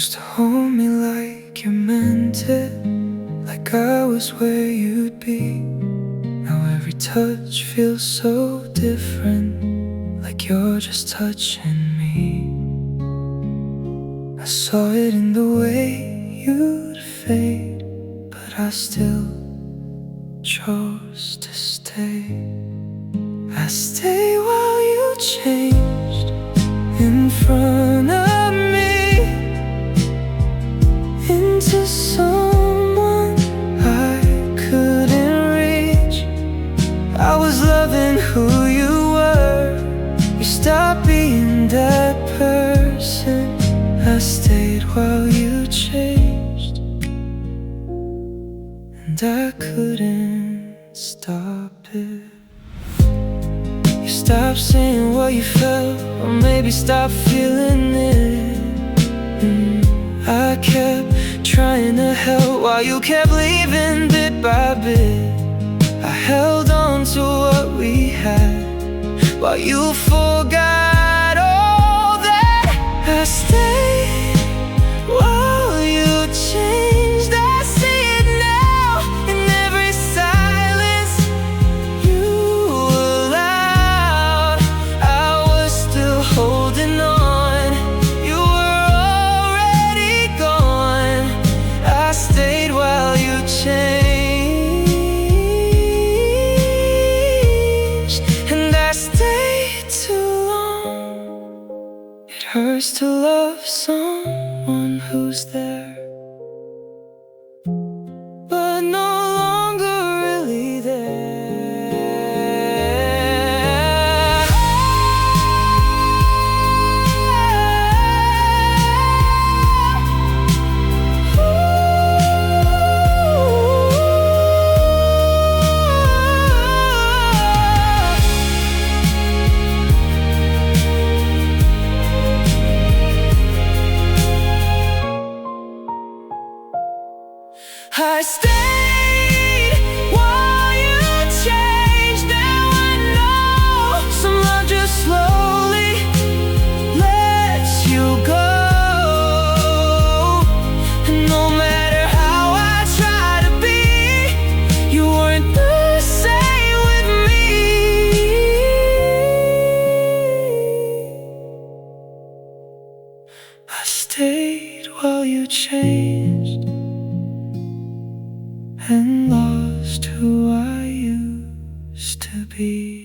used to hold me like you meant it, like I was where you'd be. Now every touch feels so different, like you're just touching me. I saw it in the way you'd fade, but I still chose to stay. I stayed while you changed in front of me into someone I couldn't reach. I was loving who you were. You stopped being that person. I stayed while you changed, and I couldn't stop it. You stopped saying what you felt, or maybe stopped feeling it. I kept trying to help while you kept leaving bit by bit. I held on to what we had while you forgot all that. I stayed while you changed. I see it now in every silence you allowed. I was still holding on. You were already gone. I stayed while you changed, and I stayed too long. It hurts to love someone who's there, but no longer really there. I stayed while you changed. Now I know some love just slowly lets you go. And no matter how I try to be, you weren't the same with me. I stayed while you changed, and lost who I used to be.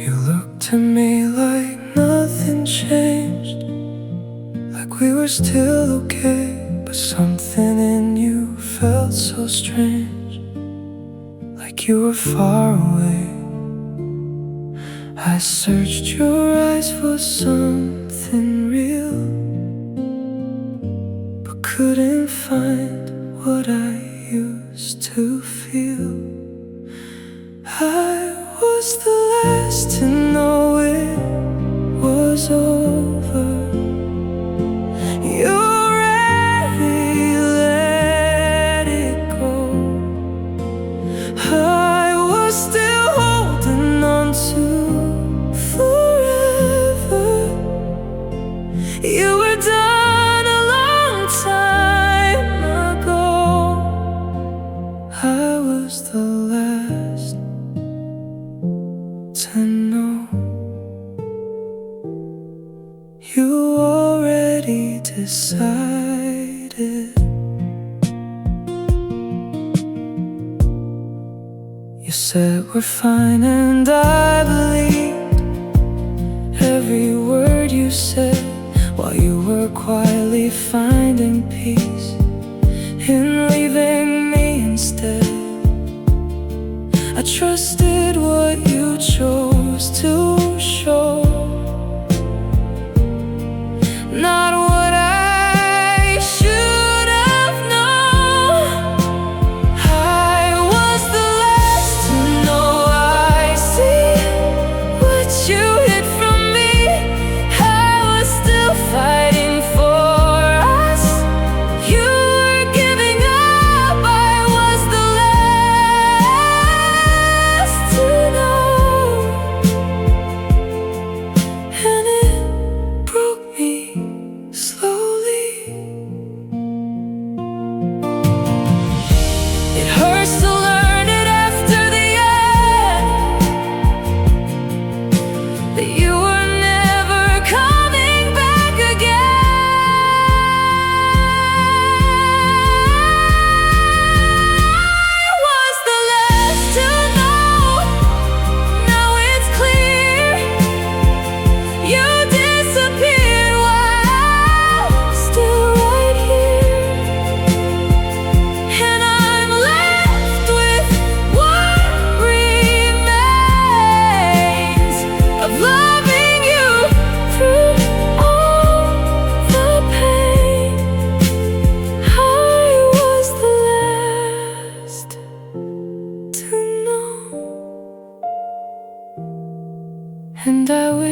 You looked at me like nothing changed, like we were still okay. But something in you felt so strange, like you were far away. I searched your eyes for something real, but couldn't find what I used to feel. I was the last to know it was over. You already let it go. I was still holding on to forever. You were done a long time ago. I was the last to know. You already decided. You said we're fine, and I believed every word you said, while you were quietly finding peace in leaving me instead. I trusted what you chose to show, not what I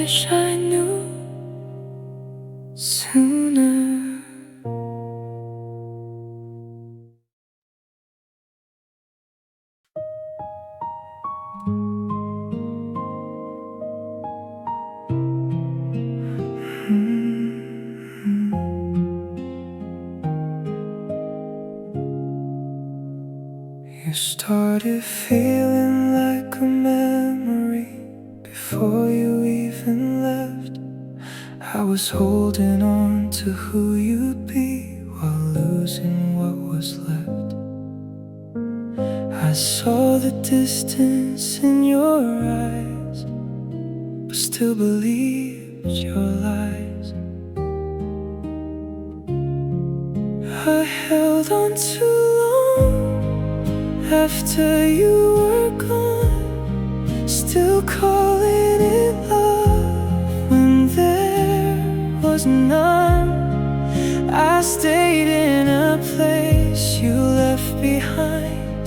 wish I knew sooner. You started feeling like a memory before you even left. I was holding on to who you'd be while losing what was left. I saw the distance in your eyes, but still believed your lies. I held on too long after you were gone, still calling it love when there was none. I stayed in a place you left behind,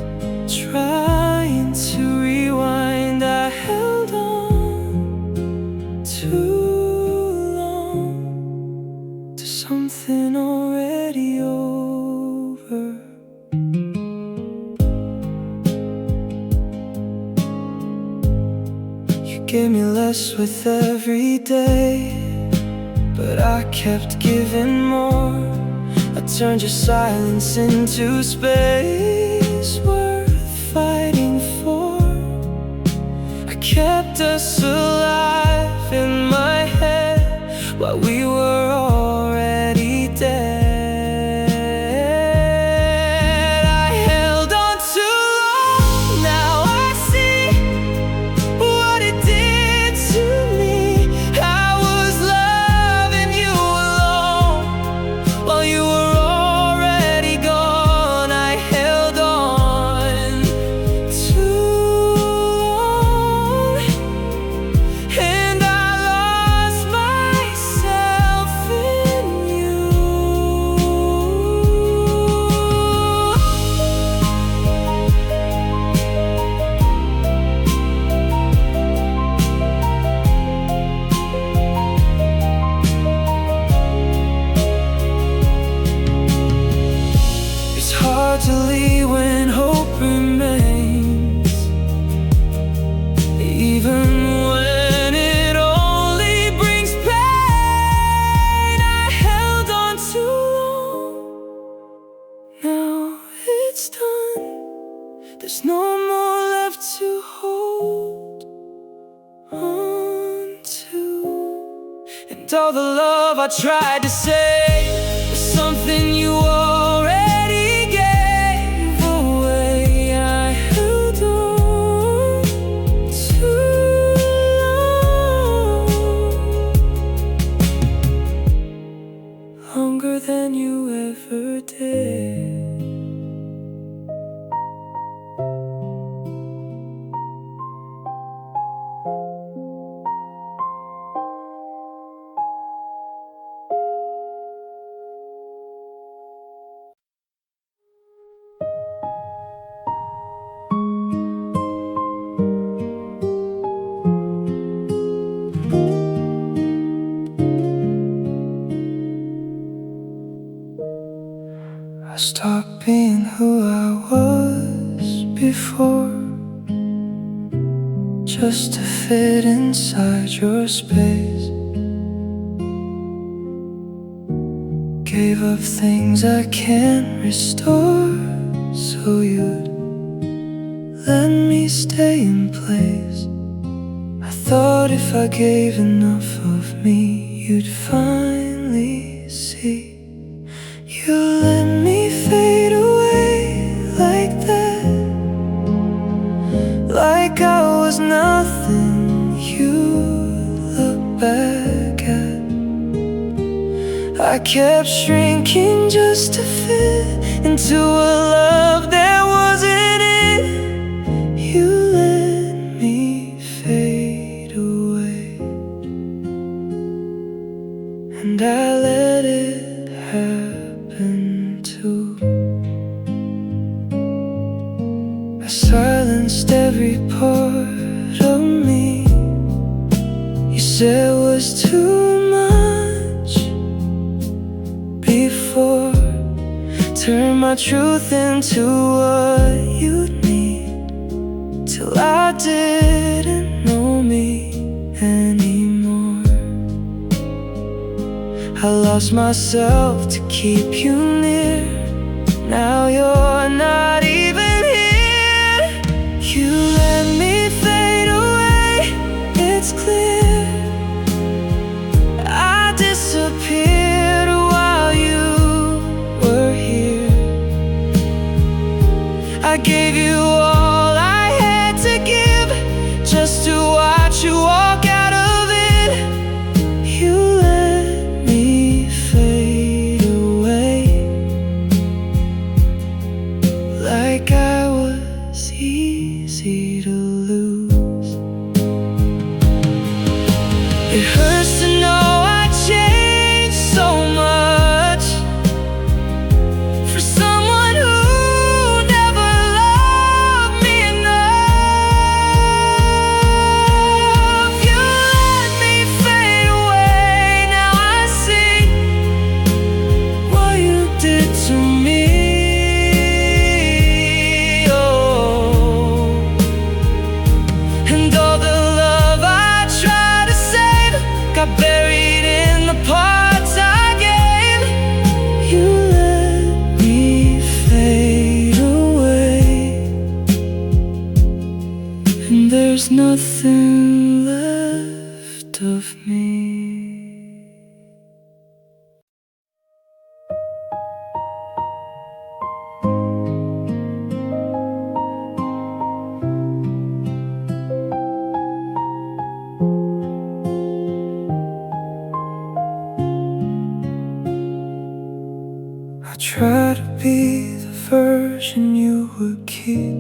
trying to rewind. I held on too long to something already over. Gave me less with every day, but I kept giving more. I turned your silence into space worth fighting for. I kept us alive in my head while we were already dead. To leave when hope remains, even when it only brings pain. I held on too long, now it's done. There's no more left to hold on to. And all the love I tried to say was something you already than you ever did. I stopped being who I was before, just to fit inside your space. Gave up things I can't restore, so you'd let me stay in place. I thought if I gave enough of me, you'd finally see. You let me fade away like that, like I was nothing you look back at. I kept shrinking just to fit into a love that wasn't it. You let me fade away, and I let it happen too. I silenced every part of me. You said turn my truth into what you'd need, till I didn't know me anymore. I lost myself to keep you near. Now you're not even here. You let me fade away, it's clear. I disappeared while you were here. I gave you all I had to give, just to watch you walk out of it. You let me fade away, like I was easy to lose. It hurts to know I changed so much for someone who never loved me enough. You let me fade away, now I see what you did to me. Oh, and all the love I tried to save got buried in the parts I gave. You let me fade away, and there's nothing left of me. I try to be the version you would keep,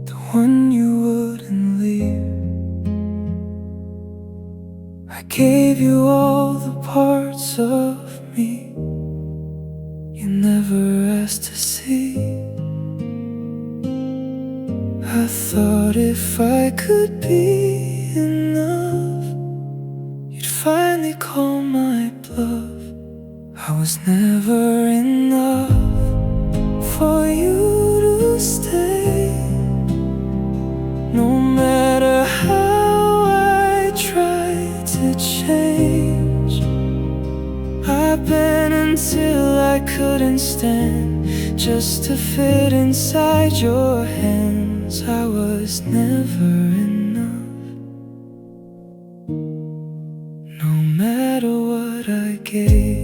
the one you wouldn't leave. I gave you all the parts of me you never asked to see. I thought if I could be enough, you'd finally call my bluff. I was never enough for you to stay. No matter how I tried to change, I bent until I couldn't stand, just to fit inside your hands. I was never enough, no matter what I gave.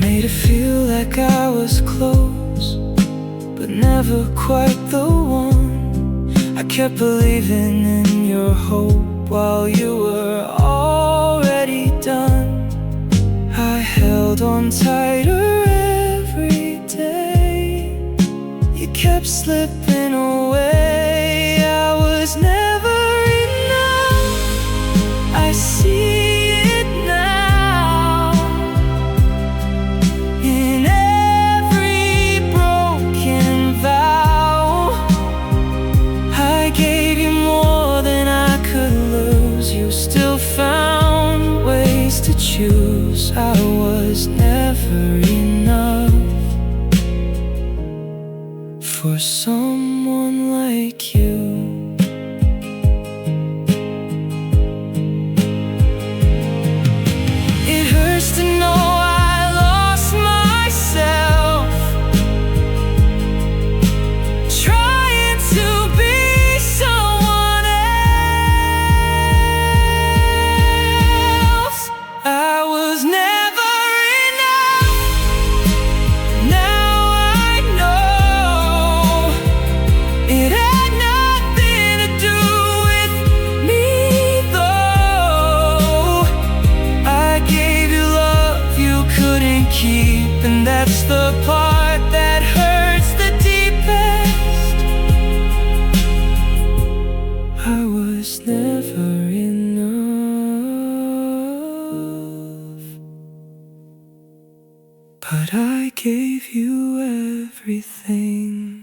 Made it feel like I was close, but never quite the one. I kept believing in your hope while you were already done. I held on tighter every day. You kept slipping away. I was never enough. I see it now. In every broken vow, I gave you more than I could lose. You still found ways to choose. I was never enough for someone like you. It hurts to know I lost myself, trying to be someone else. I was never enough. Now I know it had nothing to do with me, though. I gave you love you couldn't keep, and that's the part that hurts the deepest. I was never enough, but I gave you everything.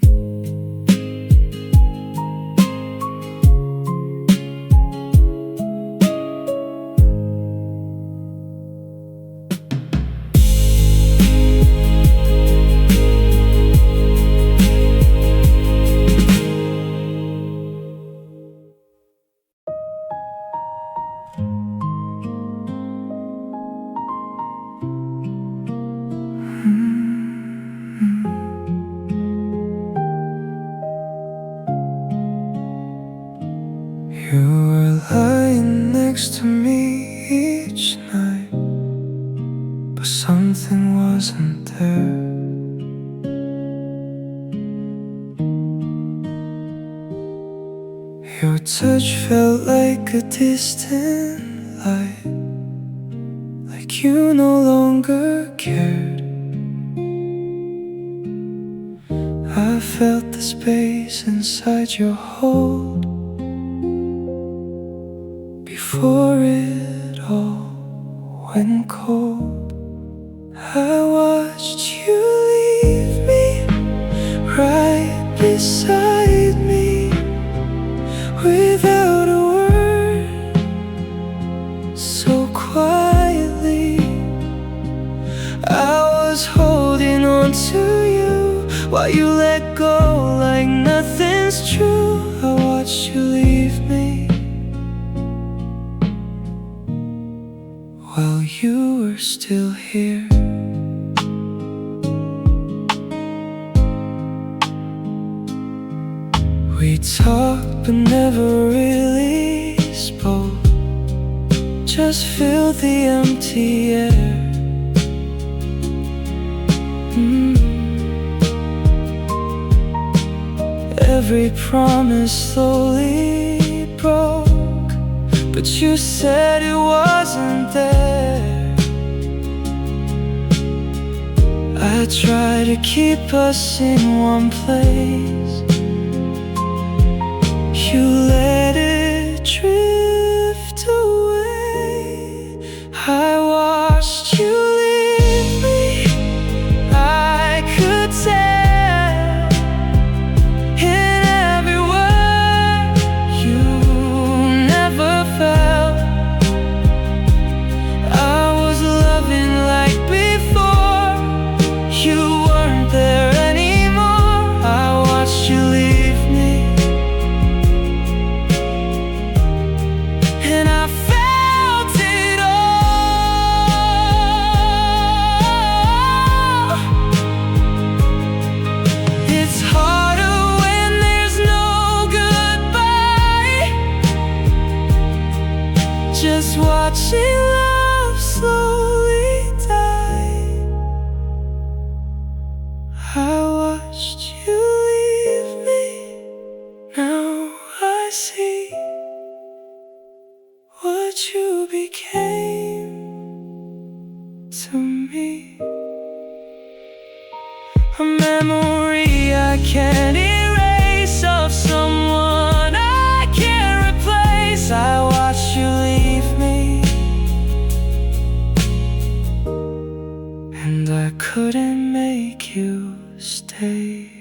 touch felt like a distant light, like you no longer cared. I felt the space inside your hold before it all went cold. I watched you leave me right beside me without a word, so quietly. I was holding on to you while you let go like nothing's true. I watched you leave me while you were still here. We talked but never really spoke, just filled the empty air. Every promise slowly broke, but you said it wasn't there. I tried to keep us in one place, you let it drift away. I watched you leave me, I could tell in every word you never felt. I was loving like before, you weren't there anymore. I watched you leave me, and I felt it all. It's harder when there's no goodbye, just watching love slowly die. I watched you leave me, now I see what you became to me. A memory I can't erase of someone I can't replace. I watched you leave me, and I couldn't make you stay.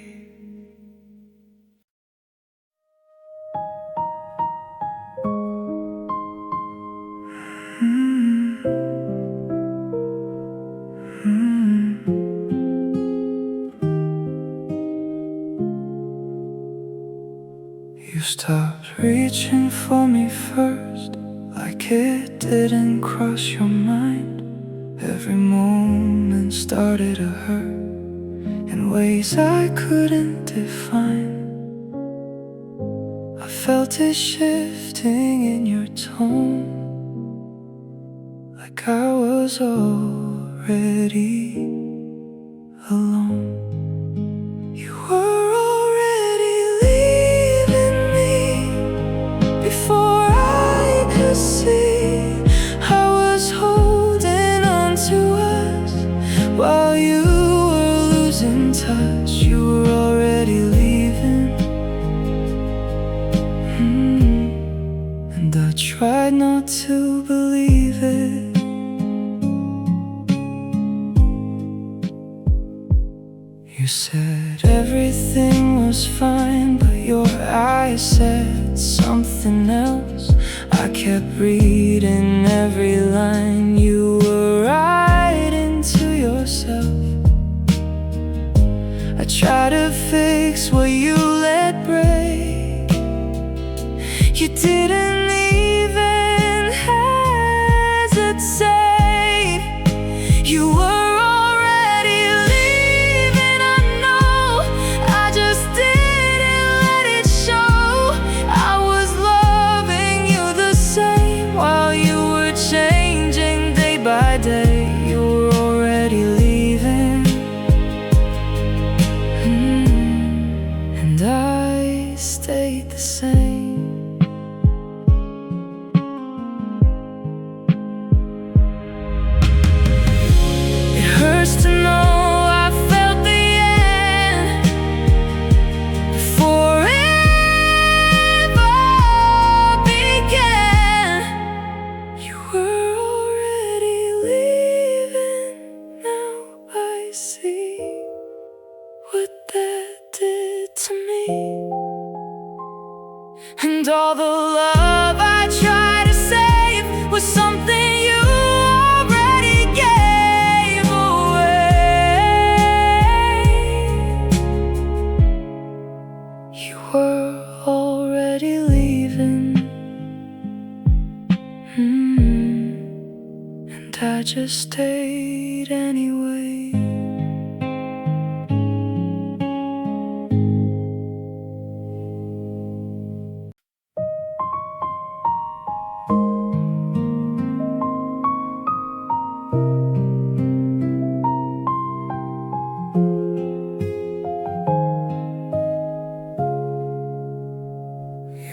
You stopped reaching for me first, like it didn't cross your mind. Every moment started to hurt in ways I couldn't define. I felt it shifting in your tone, like I was already alone. You were already leaving me before I could see. I was holding on to us while you were losing touch. You were already leaving, and I tried not to believe it. You said everything was fine, but your eyes said something else. I kept reading every line. You were writing to yourself. I tried to fix what you let break. You didn't even hesitate. You were changing day first to know I felt the end before it ever began. You were already leaving. Now I see what that did to me. And all the love I tried to save was something you already gave away. You were already leaving, and I just stayed anyway.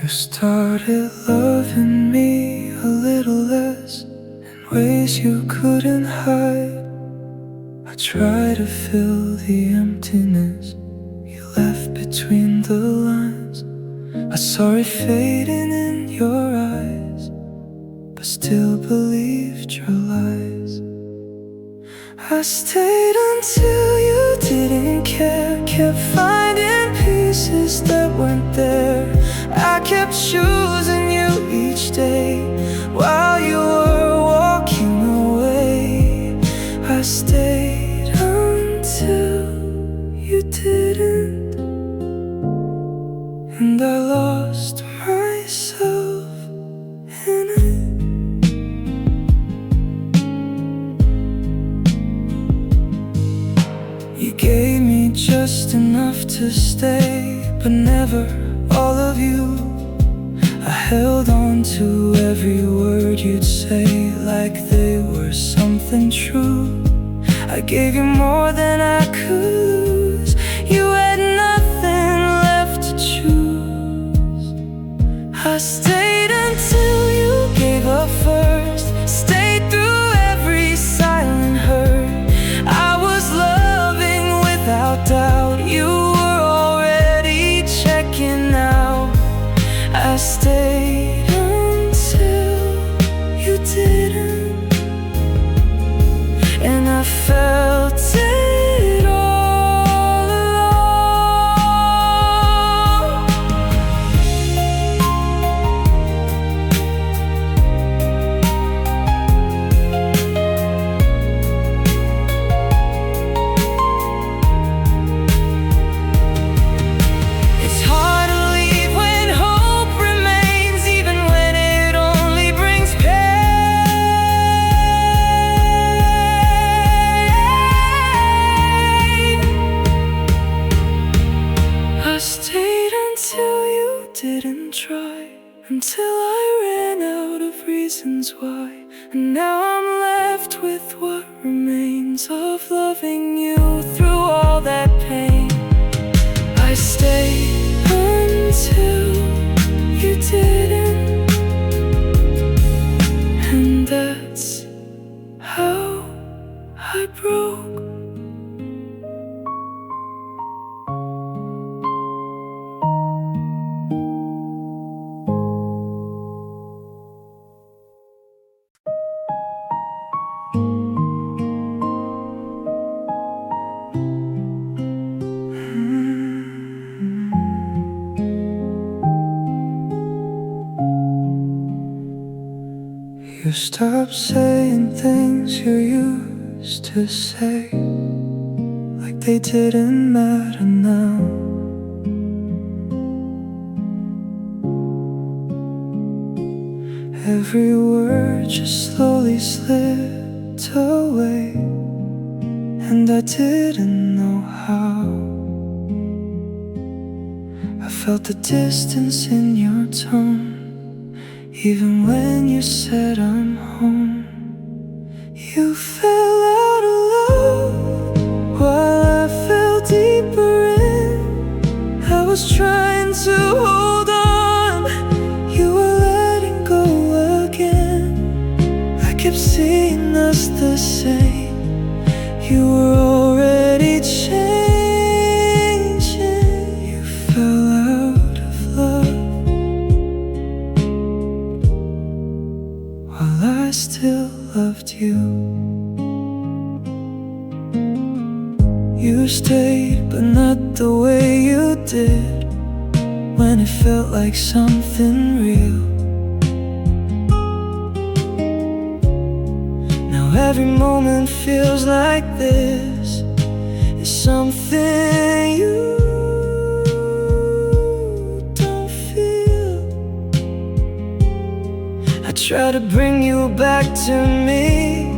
You started loving me a little less in ways you couldn't hide. I tried to fill the emptiness you left between the lines. I saw it fading in your eyes, but still believed your lies. I stayed until you didn't care, kept finding pieces that weren't there. I kept choosing you each day while you were walking away. I stayed until you didn't, and I lost myself in it. You gave me just enough to stay, but never all of you. I held on to every word you'd say like they were something true. I gave you more than I could lose. You had nothing left to choose. I stayed until you gave up first, stayed through every silent hurt. I was loving without doubt. You were already checking out. I stayed until you didn't, and I felt it all along. It's hard to leave when hope remains, even when it only brings pain. I stayed until you didn't try, until I ran out of reasons why. And now I'm left with what remains of loving you through all that pain. I stayed until you didn't, and that's how I broke. You stopped saying things you used to say, like they didn't matter now. Every word just slowly slipped away, and I didn't know how. I felt the distance in your tone, even when you said I'm home. You fell out of love while I fell deeper in. I was trying to hold on, you were letting go again. I kept seeing us the same. You were already changing. You fell out of love while I still loved you. You stayed, but not the way you did, when it felt like something real. Now every moment feels like this is something you don't feel. I try to bring you back to me.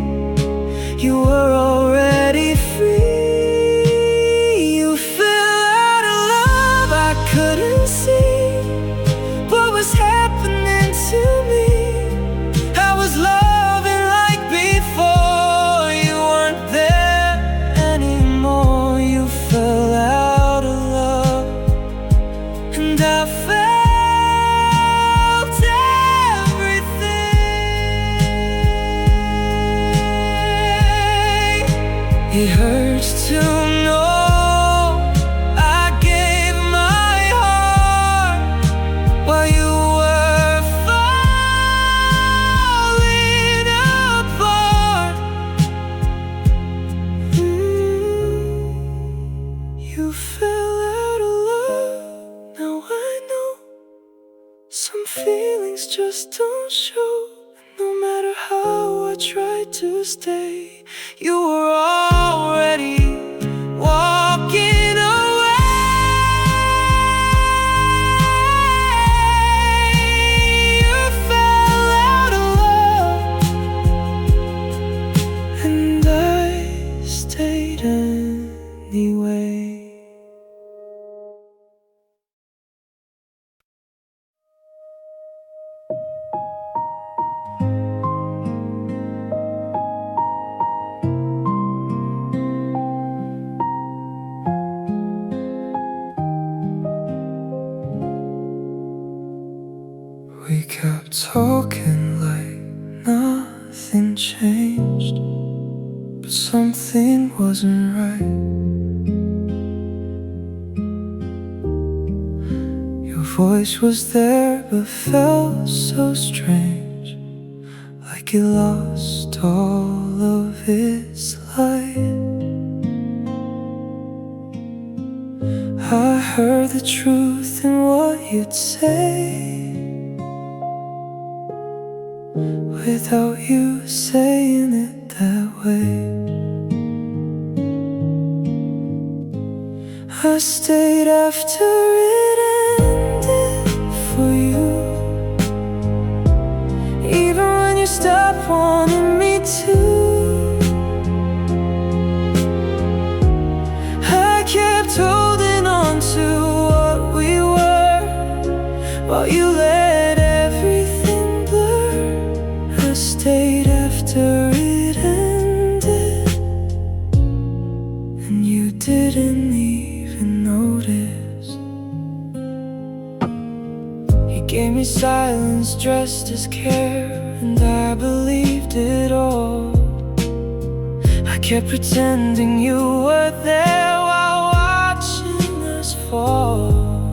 You were already free. Couldn't see what was happening to me. I was loving like before. You weren't there anymore. You fell out of love, and I felt everything. It hurts to know feelings just don't show. No matter how I tried to stay, you were already walking away. You fell out of love, and I stayed anyway. We kept talking like nothing changed, but something wasn't right. Your voice was there but felt so strange, like it lost all of its light. I heard the truth in what you'd say, without you saying it that way. I stayed after it ended for you, even when you stopped wanting me to. I kept holding on to what we were, while you let everything blur. I stayed after it ended, and you didn't even notice. You gave me silence dressed as care, and I believed it all. I kept pretending you were there while watching us fall.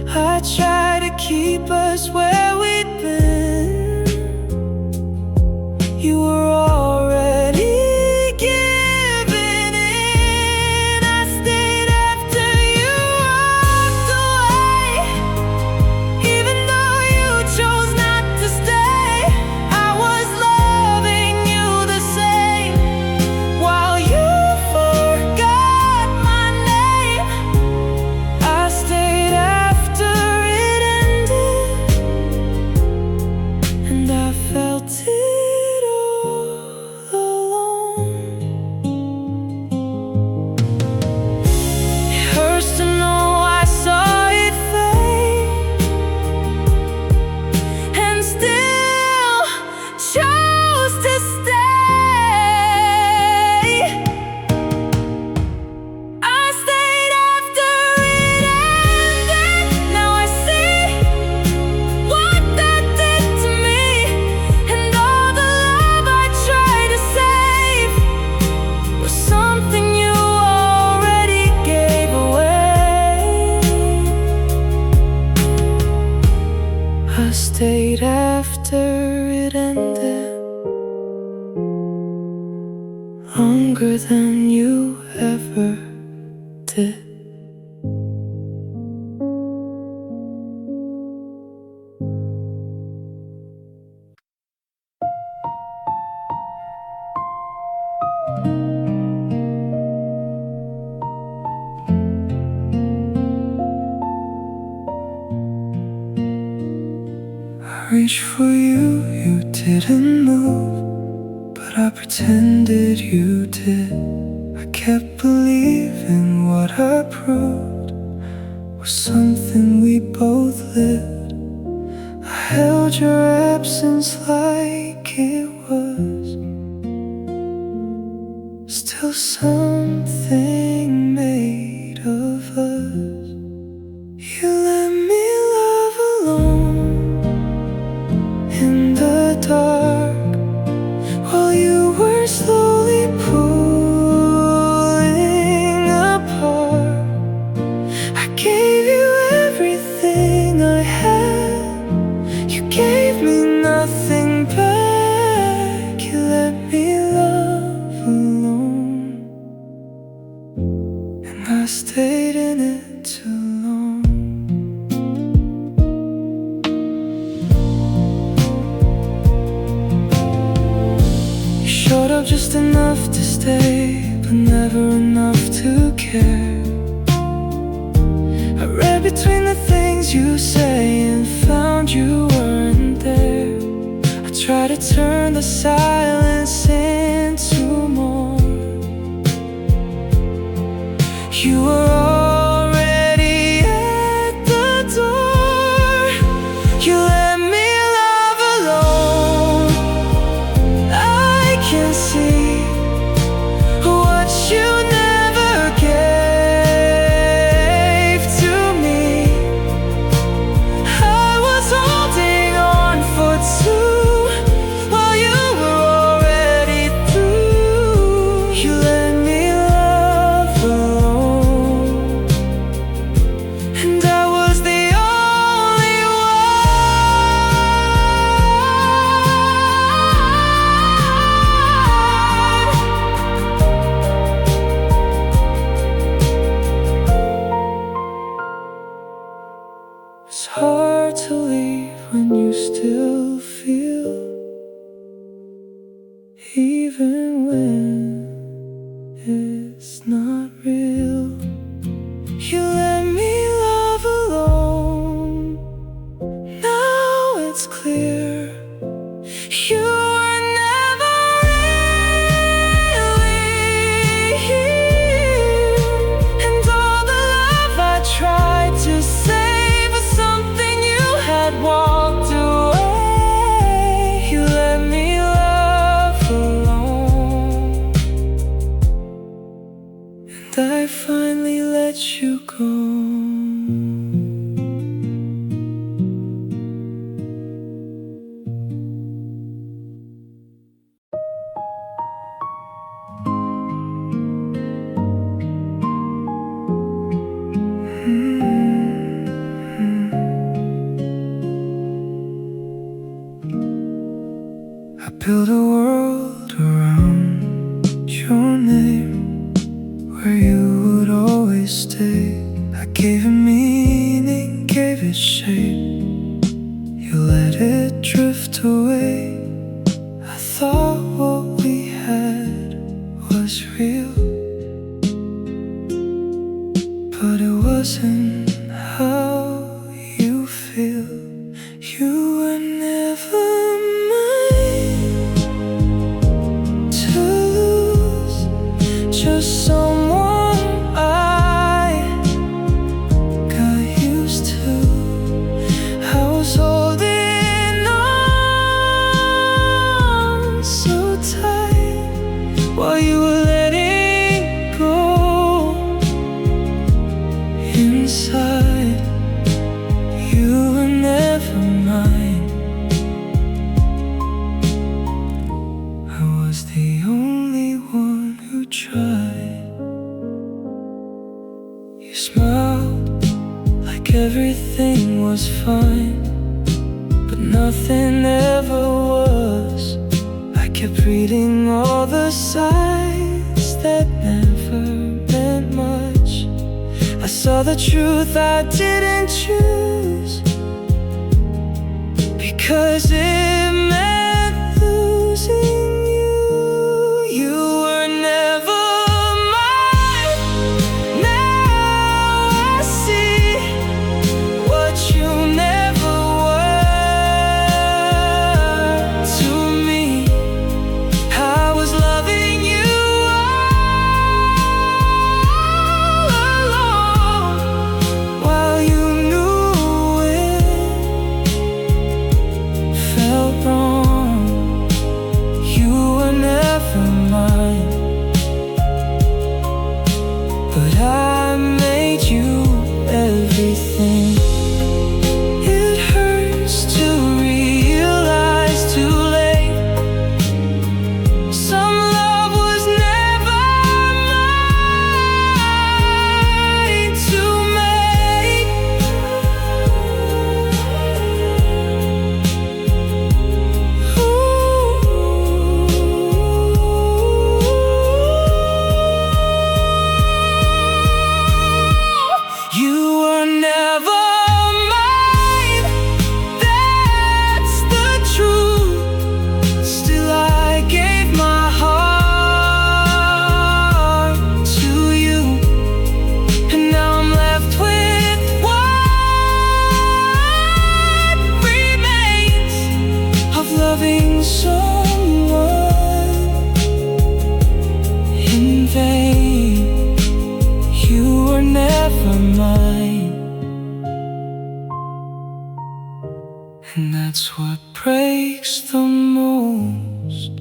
I tried to keep us where we'd been. You were already giving in. I stayed after you walked away, even though you chose not to stay. I was loving you the same, while you forgot my name. I stayed after it ended, longer than you ever did. I reached for you, you didn't move, but I pretended you did. I kept believing what I proved was something we both lived. I held your absence like it was still something made of us. You let me love alone in the dark, while you were slowly pulling apart. I gave you everything I had, you gave me nothing back. You let me love alone, and I stayed in it too long. Showed up just enough to stay, but never enough to care. I read between the things you say and found you weren't there. I tried to turn the silence into more. You were already at the door. You let me love alone. I can see what you never gave to me. I was holding on for two, while you were already through. You let me love alone, and I was the only one. It's hard to leave when you still feel, even when it's not real. You let me love alone. Now it's clear you were never really here, and all the love I tried to save was something you had walked away. You let me love alone, and I finally let you go. I built a world around your name, where you would always stay. I gave it meaning, gave it shape. You let it drift away. I thought what we had was real, but it wasn't how you feel. You were never mine to lose, just someone I got used to. I was holding on so tight, while you were letting go. Inside, you were never mine. I was the only one who tried. You smiled like everything was fine, but nothing ever was. I kept reading all the signs that never meant much. I saw the truth I didn't choose, because it meant losing you. You were never mine. Now I see what you never were to me. I was loving you all along, while you knew it felt wrong. You were never mine, but I made you everything. It hurts to realize too late some love was never mine to make. You were never mine, that's the truth. Still I gave my heart to you, and now I'm left with what remains of loving someone in vain. You were never mine, and that's what breaks the most.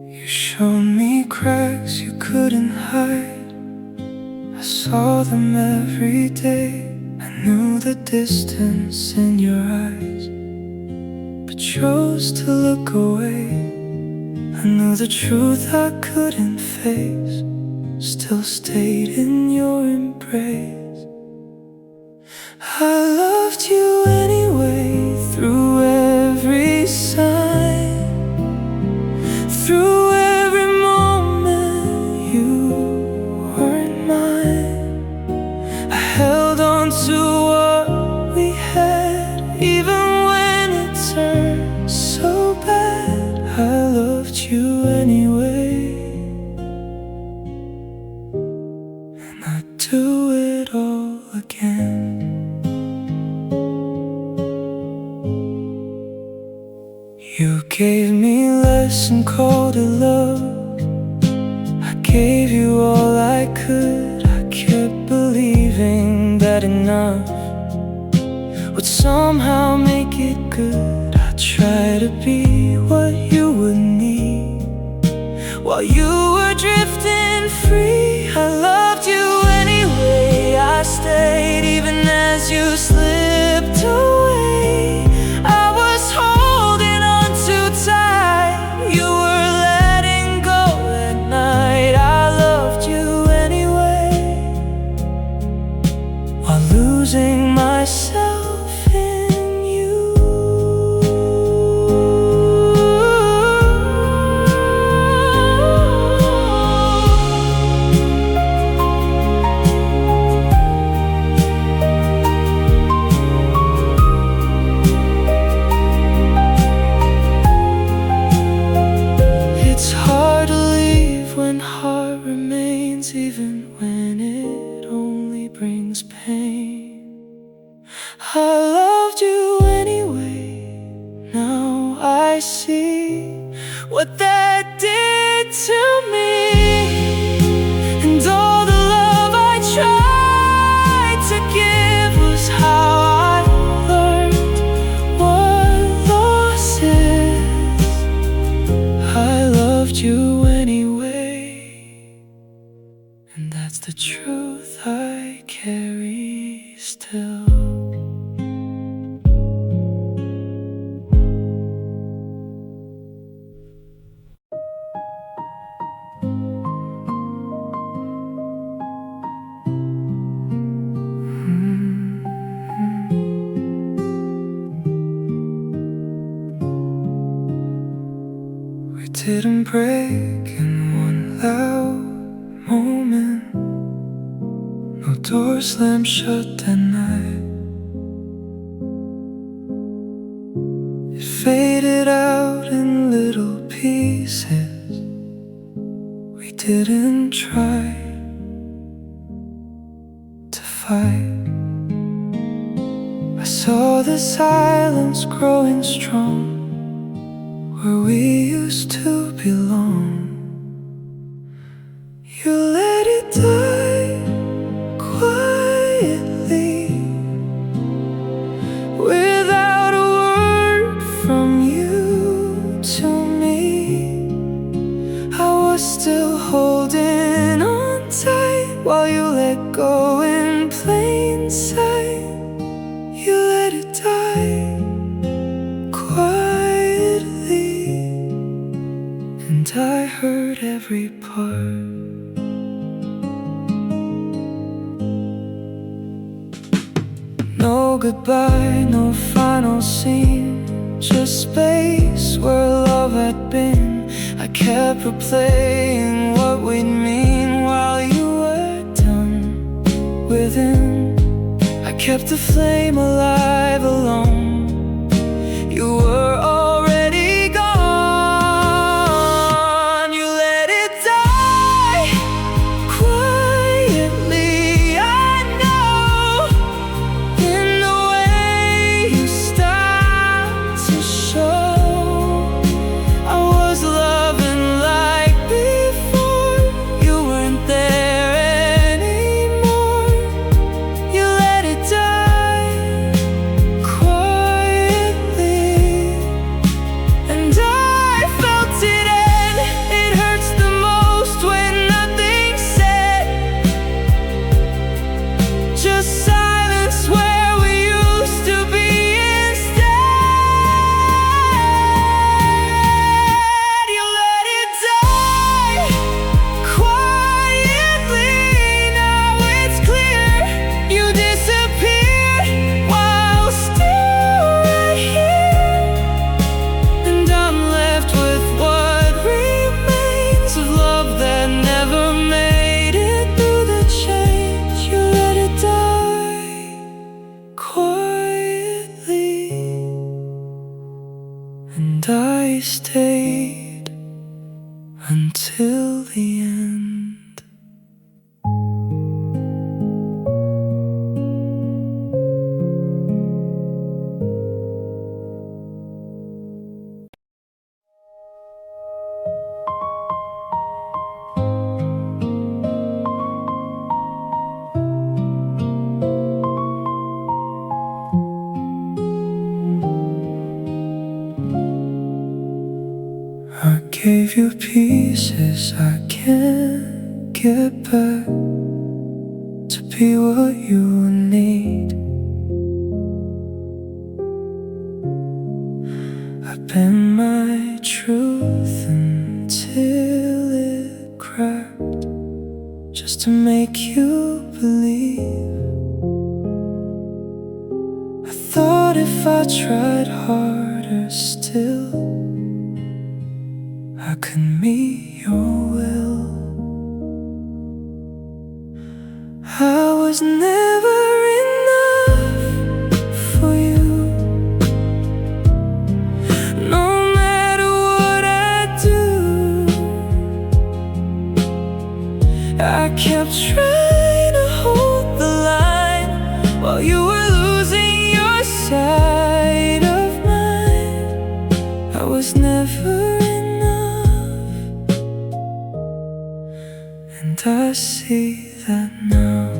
You showed me cracks you couldn't hide. I saw them every day. I knew the distance in your eyes, but chose to look away. I knew the truth I couldn't face, still stayed in your embrace. I loved you anyway, through every sign, through every moment you weren't mine. I held on to what we had, even when it turned so bad. I loved you anyway, and I'd do it all again. You gave me less and called it love. I gave you all I could. I kept believing that enough would somehow make it good. I tried to be what you would need while you were drifting free. I loved you anyway. I stayed even as you slipped away. I was holding on too tight. You were letting go at night. I loved you anyway, while losing myself in you. It's hard to leave when heart remains, even when it only brings pain. I loved you anyway. Now I see what that did to me, and all the love I tried to give was how I learned what loss is. I loved you anyway, and that's the truth I carry still. We didn't break in one loud moment. No door slammed shut that night. It faded out in little pieces. We didn't try to fight. I saw the silence growing strong where we used to belong. You let it die quietly, without a word from you to me. I was still holding on tight while you let go in plain sight. You let it die quietly, and I heard every part. No goodbye, no final scene, just space where love had been. I kept replaying what we'd mean while you were done within. I kept the flame alive alone. You were already gone. You let it die quietly, I know, in the way you stopped to show. I was loving like before. You weren't there anymore. You let it die quietly, and I felt it end. It hurts the most when nothing's said, just silence where we used to be instead. You let it die quietly, now it's clear. You disappeared while still right here, and I'm left with what remains of love that never made it through the change. You let it die quietly, and I stayed until the end. I gave you pieces I can't get back to be what you need. I bent my truth until it cracked, just to make you believe. I thought if I tried harder still, I could meet your will. I was never enough for you. No matter what I do, I kept trying to hold the line while you were losing your sight of mine. I was never enough, and I see that now.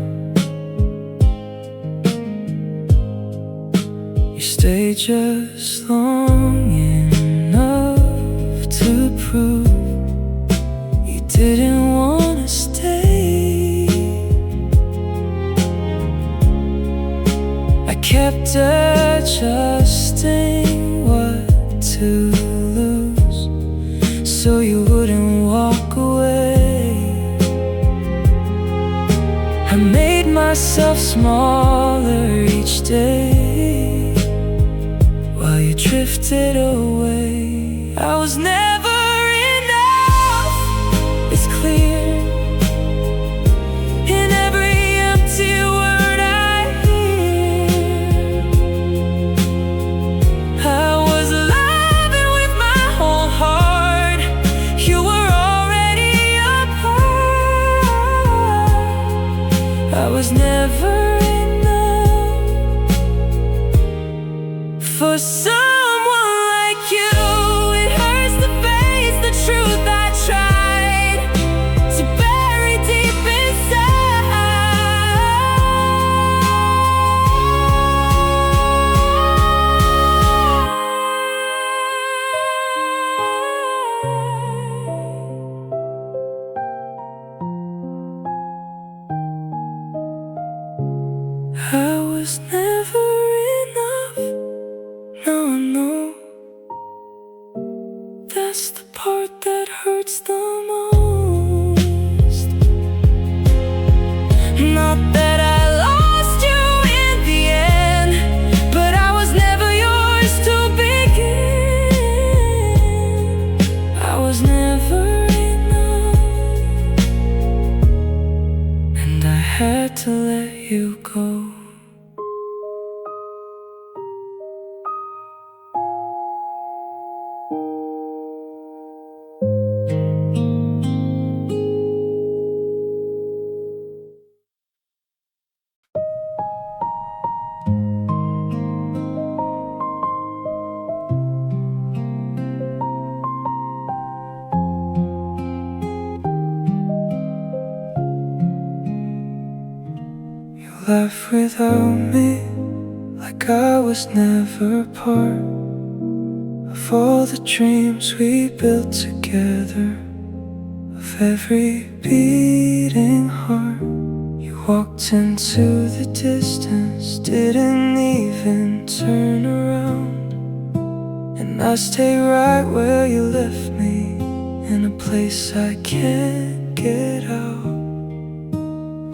You stay just long enough to prove you didn't want to stay. I kept adjusting what to lose so you wouldn't walk away. I made myself smaller each day while you drifted away. I was never was never enough for someone like you. It hurts to face the truth I tried to bury deep I was never enough. Now I know that's the part that hurts the most. Not that I lost you in the end, but I was never yours to begin. I was never enough, and I had to let you go. Laugh without me, like I was never part of all the dreams we built together, of every beating heart. You walked into the distance, didn't even turn around, and I stay right where you left me, in a place I can't get out.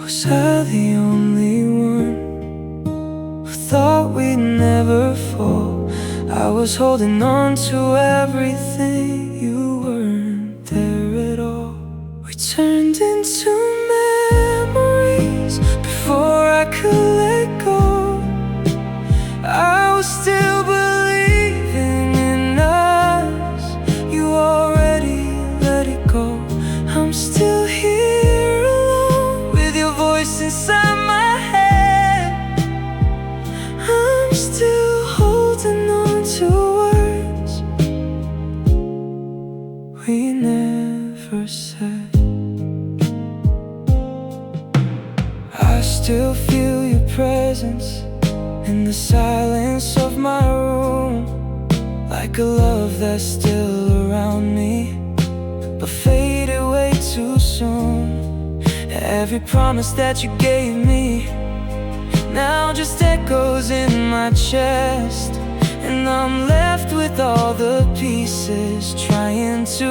Was I the only one who thought we'd never fall? I was holding on to everything, you weren't there at all. We turned into memories before I could let go. I was still believing in us, you already let it go. I'm still here alone with your voice inside my head. I'm still holding on to words we never said. I still feel your presence in the silence of my room, like a love that's still around me, but faded way too soon. Every promise that you gave me now just echoes in my chest, and I'm left with all the pieces, trying to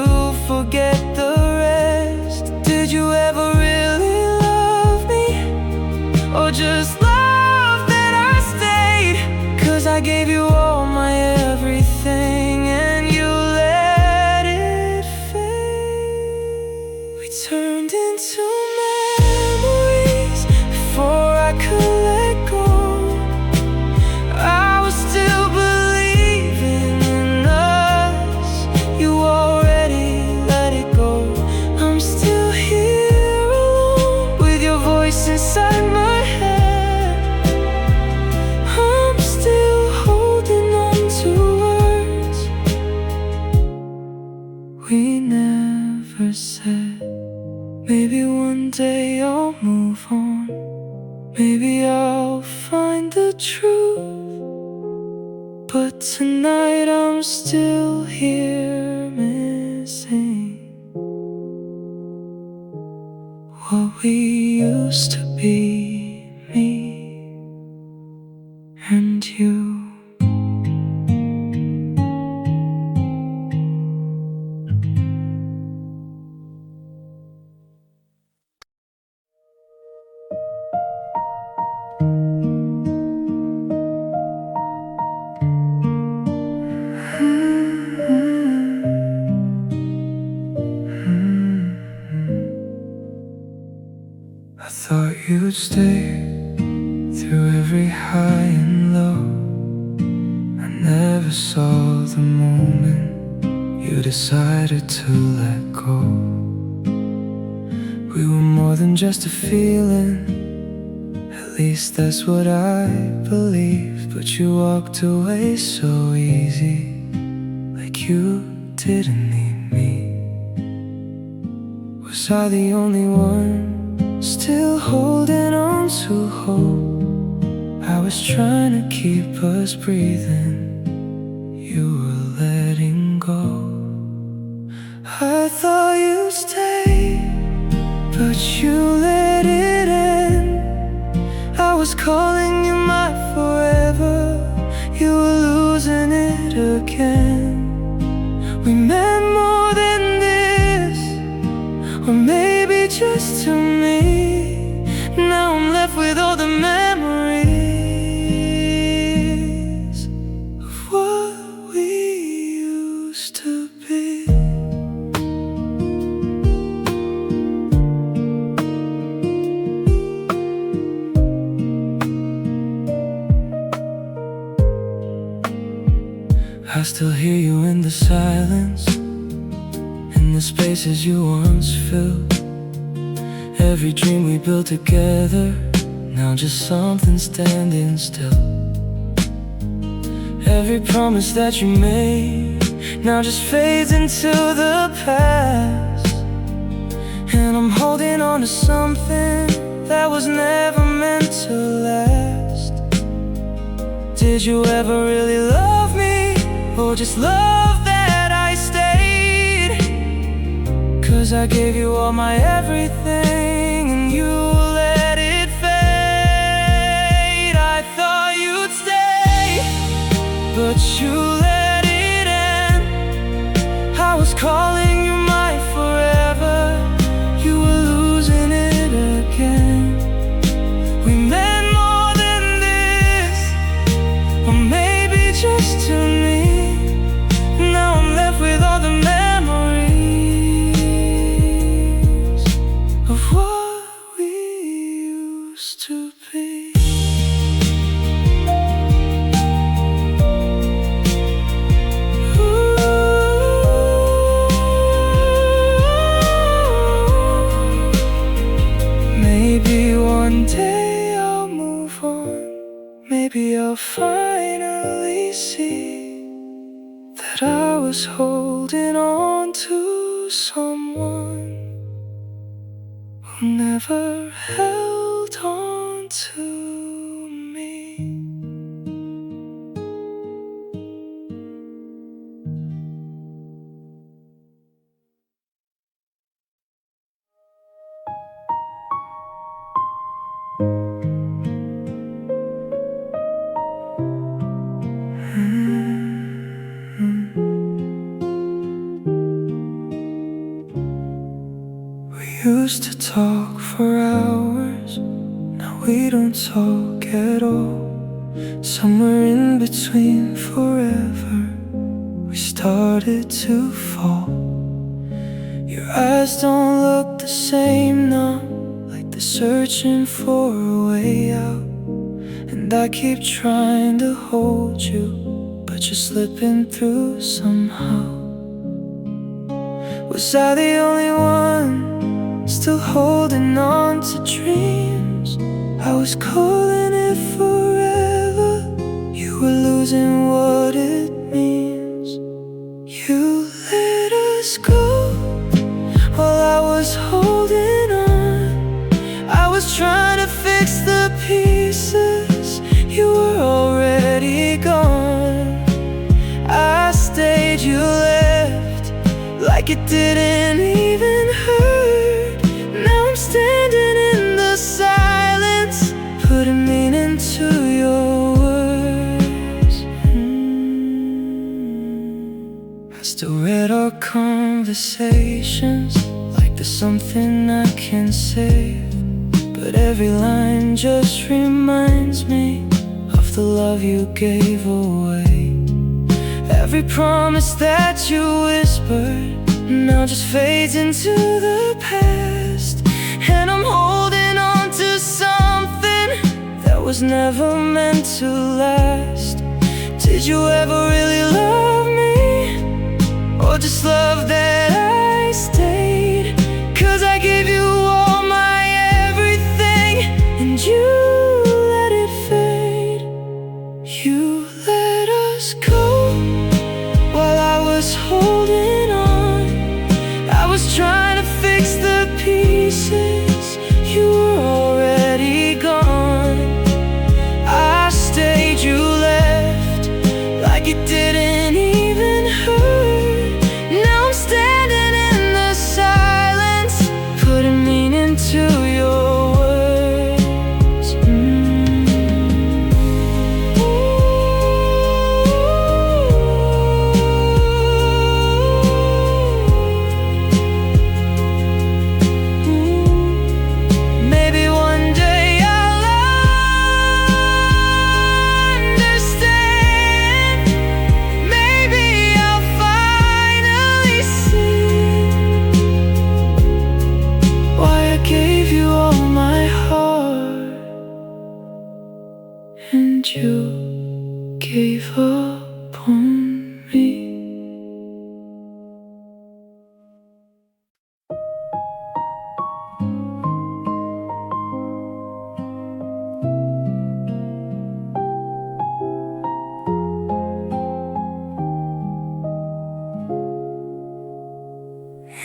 forget the rest. Did you ever really love me, or just love that I stayed? 'Cause I gave you all my everything and you let it fade. We turned into memories before I could let go. I was still believing in us, you already let it go. I'm still here alone with your voice inside my head. I'm still holding on to words we never said. Maybe one day I'll move on, maybe I'll find the truth, but tonight I'm still here missing what we used to be, me and you. I thought you'd stay through every high and low. I never saw the moment you decided to let go. We were more than just a feeling, least that's what I believed. But you walked away so easy, like you didn't need me. Was I the only one still holding on to hope? I was trying to keep us breathing, you were letting go. I thought you'd stay, but you let it end. I was calling you my forever, you were losing it again. We meant more than this, or maybe just to me. Now I'm left with all the memories of what we used to be. I still hear you in the silence, in the spaces you once filled. Every dream we built together, now just something standing still. Every promise that you made, now just fades into the past. And I'm holding on to something that was never meant to last. Did you ever really love me, or just love that I stayed? 'Cause I gave you all my everything, and you let it fade. I thought you'd stay, but you let it end. I was calling you my forever, you were losing it again. We meant more than this, or maybe just to me. Now I'm left with all the memories of what we used to be. Maybe one day I'll move on. Maybe I'll finally see that I was holding on to someone who never held on to me. We used to talk for hours, now we don't talk at all. Somewhere in between forever, we started to fall. Your eyes don't look the same now, like they're searching for a way out. And I keep trying to hold you, but you're slipping through somehow. Was I the only one still holding on to dreams? I was calling it forever, you were losing what it means. You let us go while I was holding on. I was trying to fix the pieces, you were already gone. I stayed, you left, like it didn't even hurt. Now I'm standing in the silence, putting meaning to your words. I still read our conversations like there's something I can save, but every line just reminds me of the love you gave away. Every promise that you whispered now just fades into the past. And I'm holding on to something that was never meant to last. Did you ever really love me, or just love that I stayed? 'Cause I gave you all my everything, and you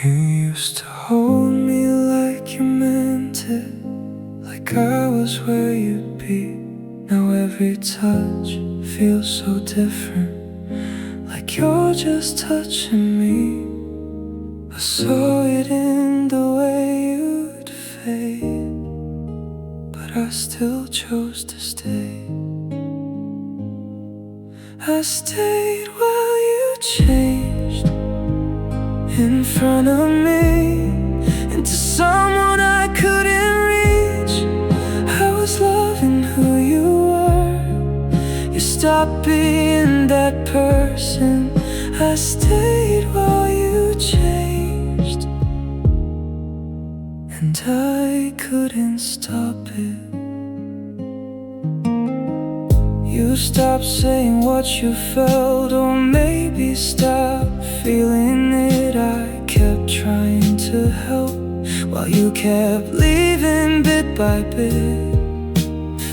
You used to hold me like you meant it, like I was where you'd be. Now every touch feels so different, like you're just touching me. I saw it in the way you'd fade, but I still chose to stay. I stayed while you changed in front of me into someone I couldn't reach. I was loving who you were. You stopped being that person. I stayed while you changed, and I couldn't stop it. You stopped saying what you felt, or maybe stopped feeling it. I kept trying to help while you kept leaving bit by bit.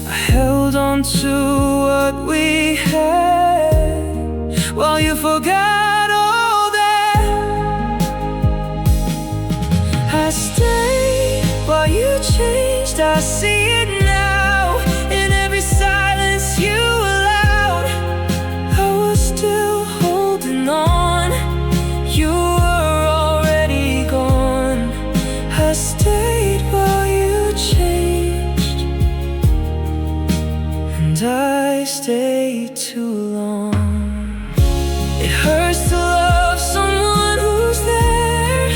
I held on to what we had while you forgot all that. I stayed while you changed. I see it now in every silence you allowed. I was still holding on. You were already gone. I stayed while you changed, and I stayed too long. It hurts to love someone who's there,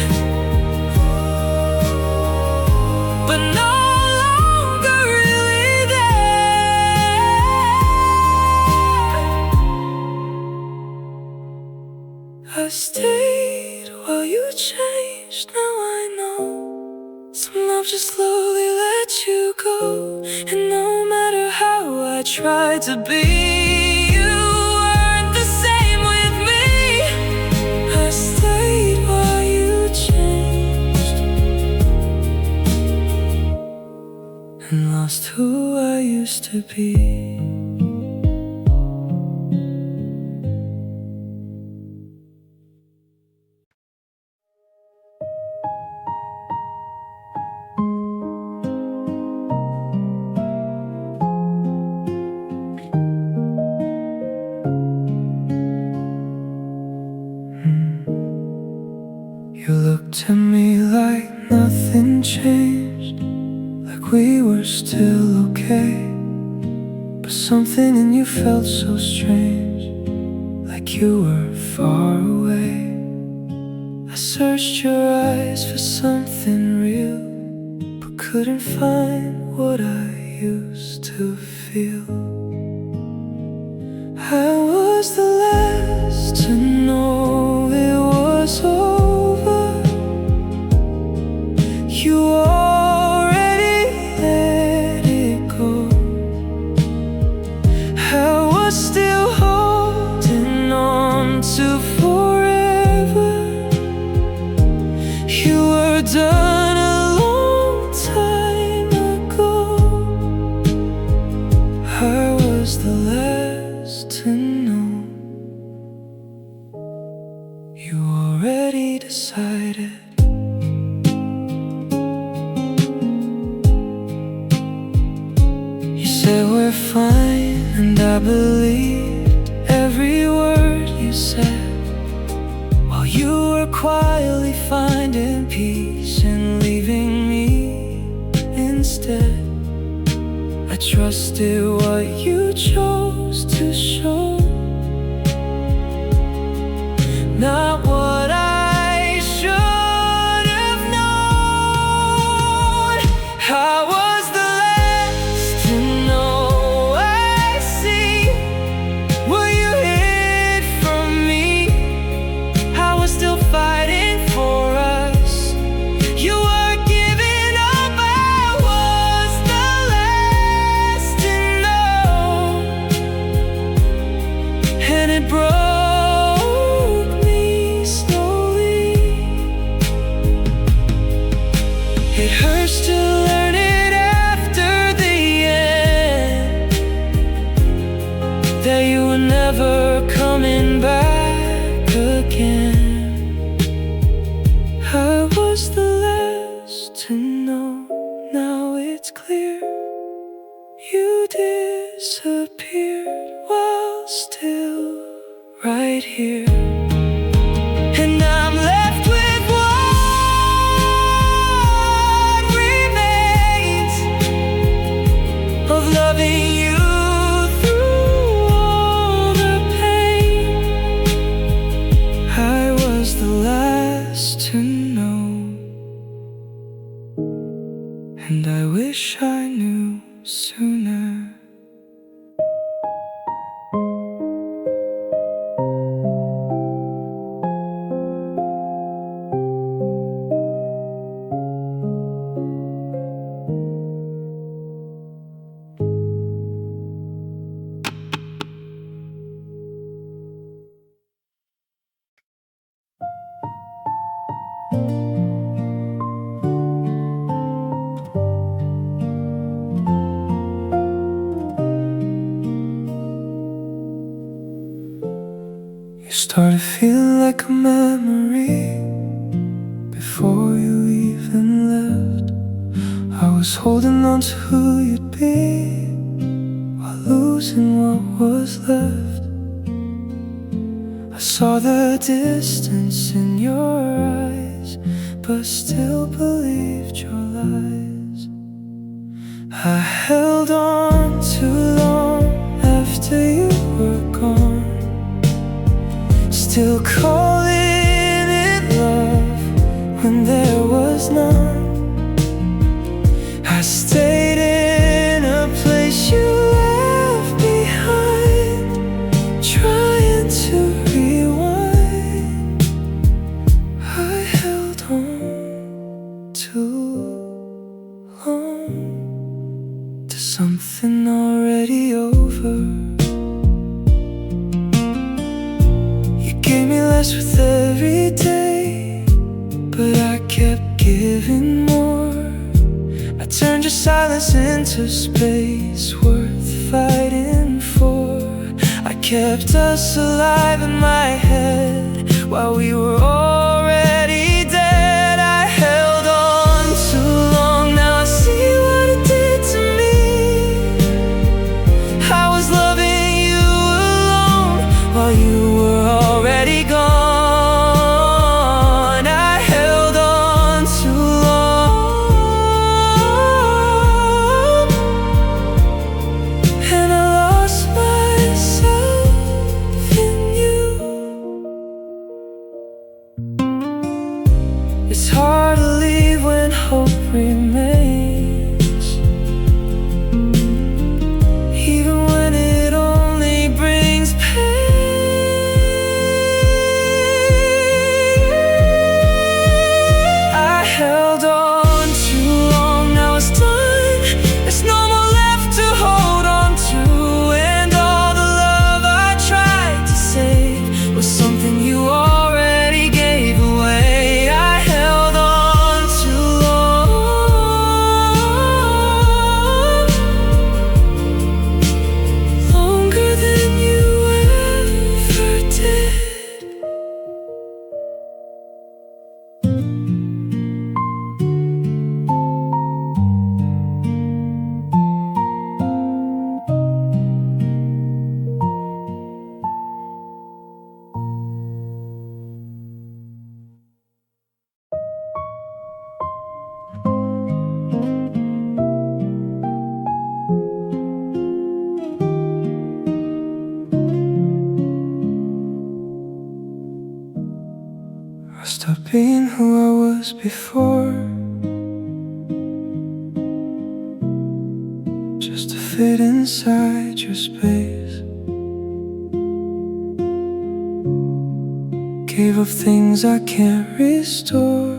but no longer really there. I stayed while you changed. Now I know some love just slowly let you go. And no matter how I tried to be, you weren't the same with me. I stayed while you changed, and lost who I used to be. You looked at me like nothing changed, like we were still okay. But something in you felt so strange, like you were far away. I searched your eyes for something real, but couldn't find what I used to feel. I was the last to know it was over. You already let it go. I was still holding on to forever. You were done a long time ago. I was the last to know. You already decided. Said we're fine, and I believed every word you said, while you were quietly finding peace and leaving me instead. I trusted what you chose to show, not what I should have known. I was the last to know. I see what you hid from me. I was still fighting for us. You were giving up. I was the last to know, and it broke me was the last to know. Now it's clear you disappeared while still right here. And I'm left with what remains of loving you through all the pain. I was the last to know, and I wish I knew sooner. You started feeling like a memory before you even left. I was holding on to who you'd be while losing what was left. I saw the distance in your eyes, but still believed your lies. I held on too long after you were gone, still calling it love when there was none. I stayed in a place you left behind, trying to rewind. I held on too long to something already over. Gave me less with every day, but I kept giving more. I turned your silence into space worth fighting for. I kept us alive in my head while we were already dead. I held on too long, now I see what it did to me. I was loving you alone while you were already gone. I held on too long, and I lost myself in you. It's hard to leave when hope remains, even when it only brings pain. I held on too long, now it's done. There's no more left to hold on to, and all the love I tried to save was something you already gave away. I held on too long, longer than you ever did. I stopped being who I was before, just to fit inside your space. Gave up things I can't restore,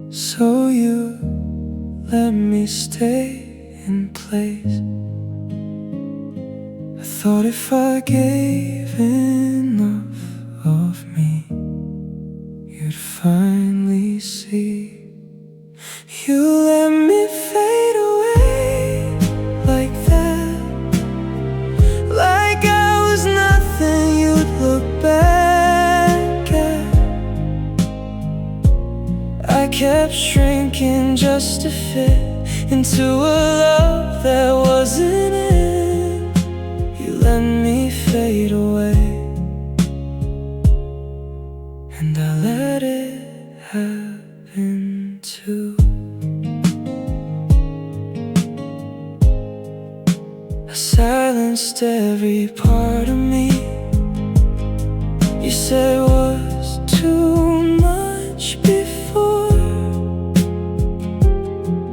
so you let me stay in place. I thought if I gave enough of me, you'd finally see. You let me fade away like that, like I was nothing you'd look back at. I kept shrinking just to fit into a love that wasn't it. You let me fade away, and I let it happen too. I silenced every part of me you said was too much before.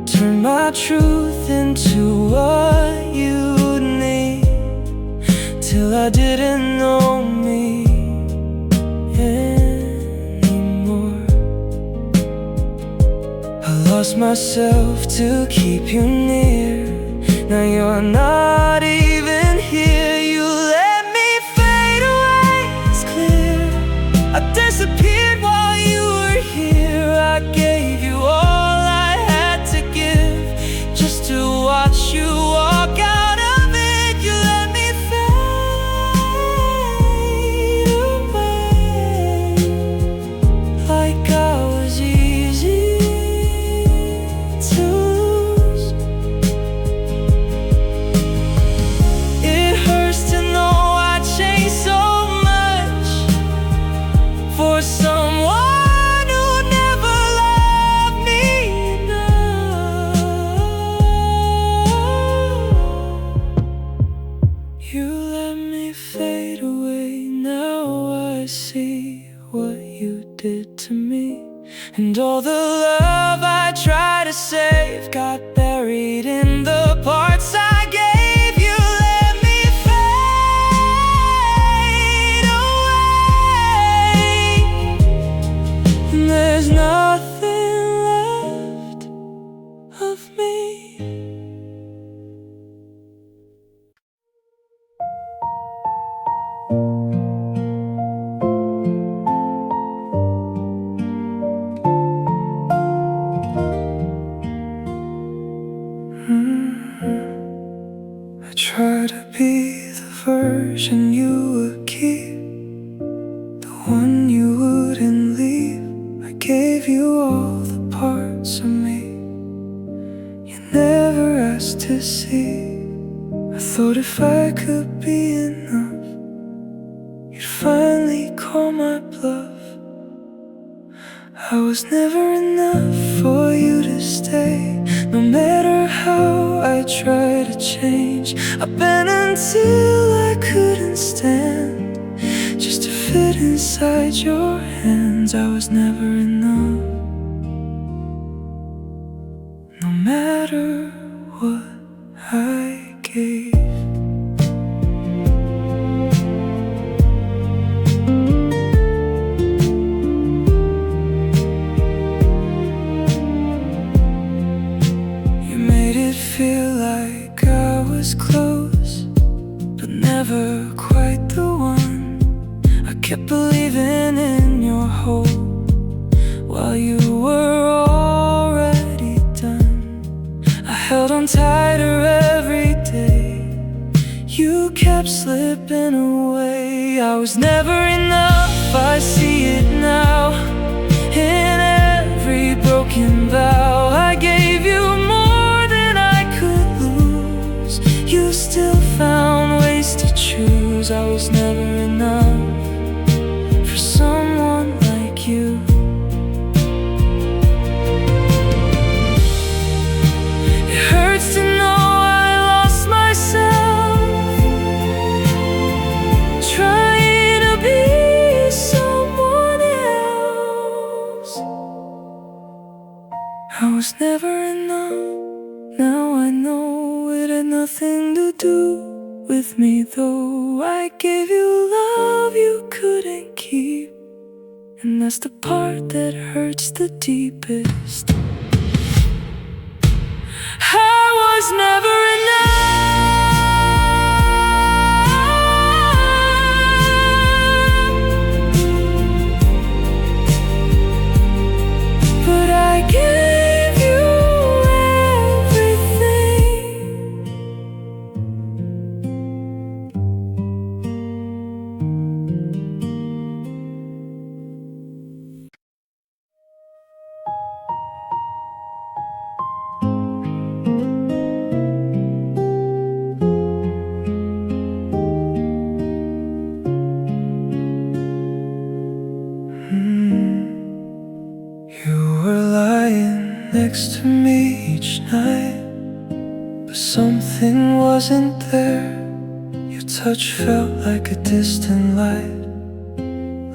Turned my truth into what you'd need, till I didn't know me anymore. I lost myself to keep you near. Now you're not even here. You let me fade away, it's clear. I disappeared while you were here. I gave you all I had to give, just to watch you walk out of it. You let me fade away, like I was easy to lose. It hurts to know I changed so much for someone who never loved me enough. You let me fade away, now I see what you did to me. And all the love I tried to save got buried in the parts I gave. You let me fade away, and there's nothing left of me. I try to be the version you would keep, the one you wouldn't leave. I gave you all the parts of me you never asked to see. I thought if I could be enough, you'd finally call my bluff. I was never enough for you to stay, no matter how I try to change. I bent until I couldn't stand, just to fit inside your hands. I was never enough, no matter what I gave. Feel like I was close, but never quite the one. I kept believing in your hope while you were already done. I held on tighter every day, you kept slipping away. I was never enough, I see it now. In every broken vow I gave you more. You still found ways to choose. I was never enough for someone like you. It hurts to know I lost myself, trying to be someone else. I was never enough. Now I know it had nothing to do with me, though. I gave you love you couldn't keep, and that's the part that hurts the deepest. I was never enough, but I gave you everything. next to me each night, but something wasn't there. Your touch felt like a distant light,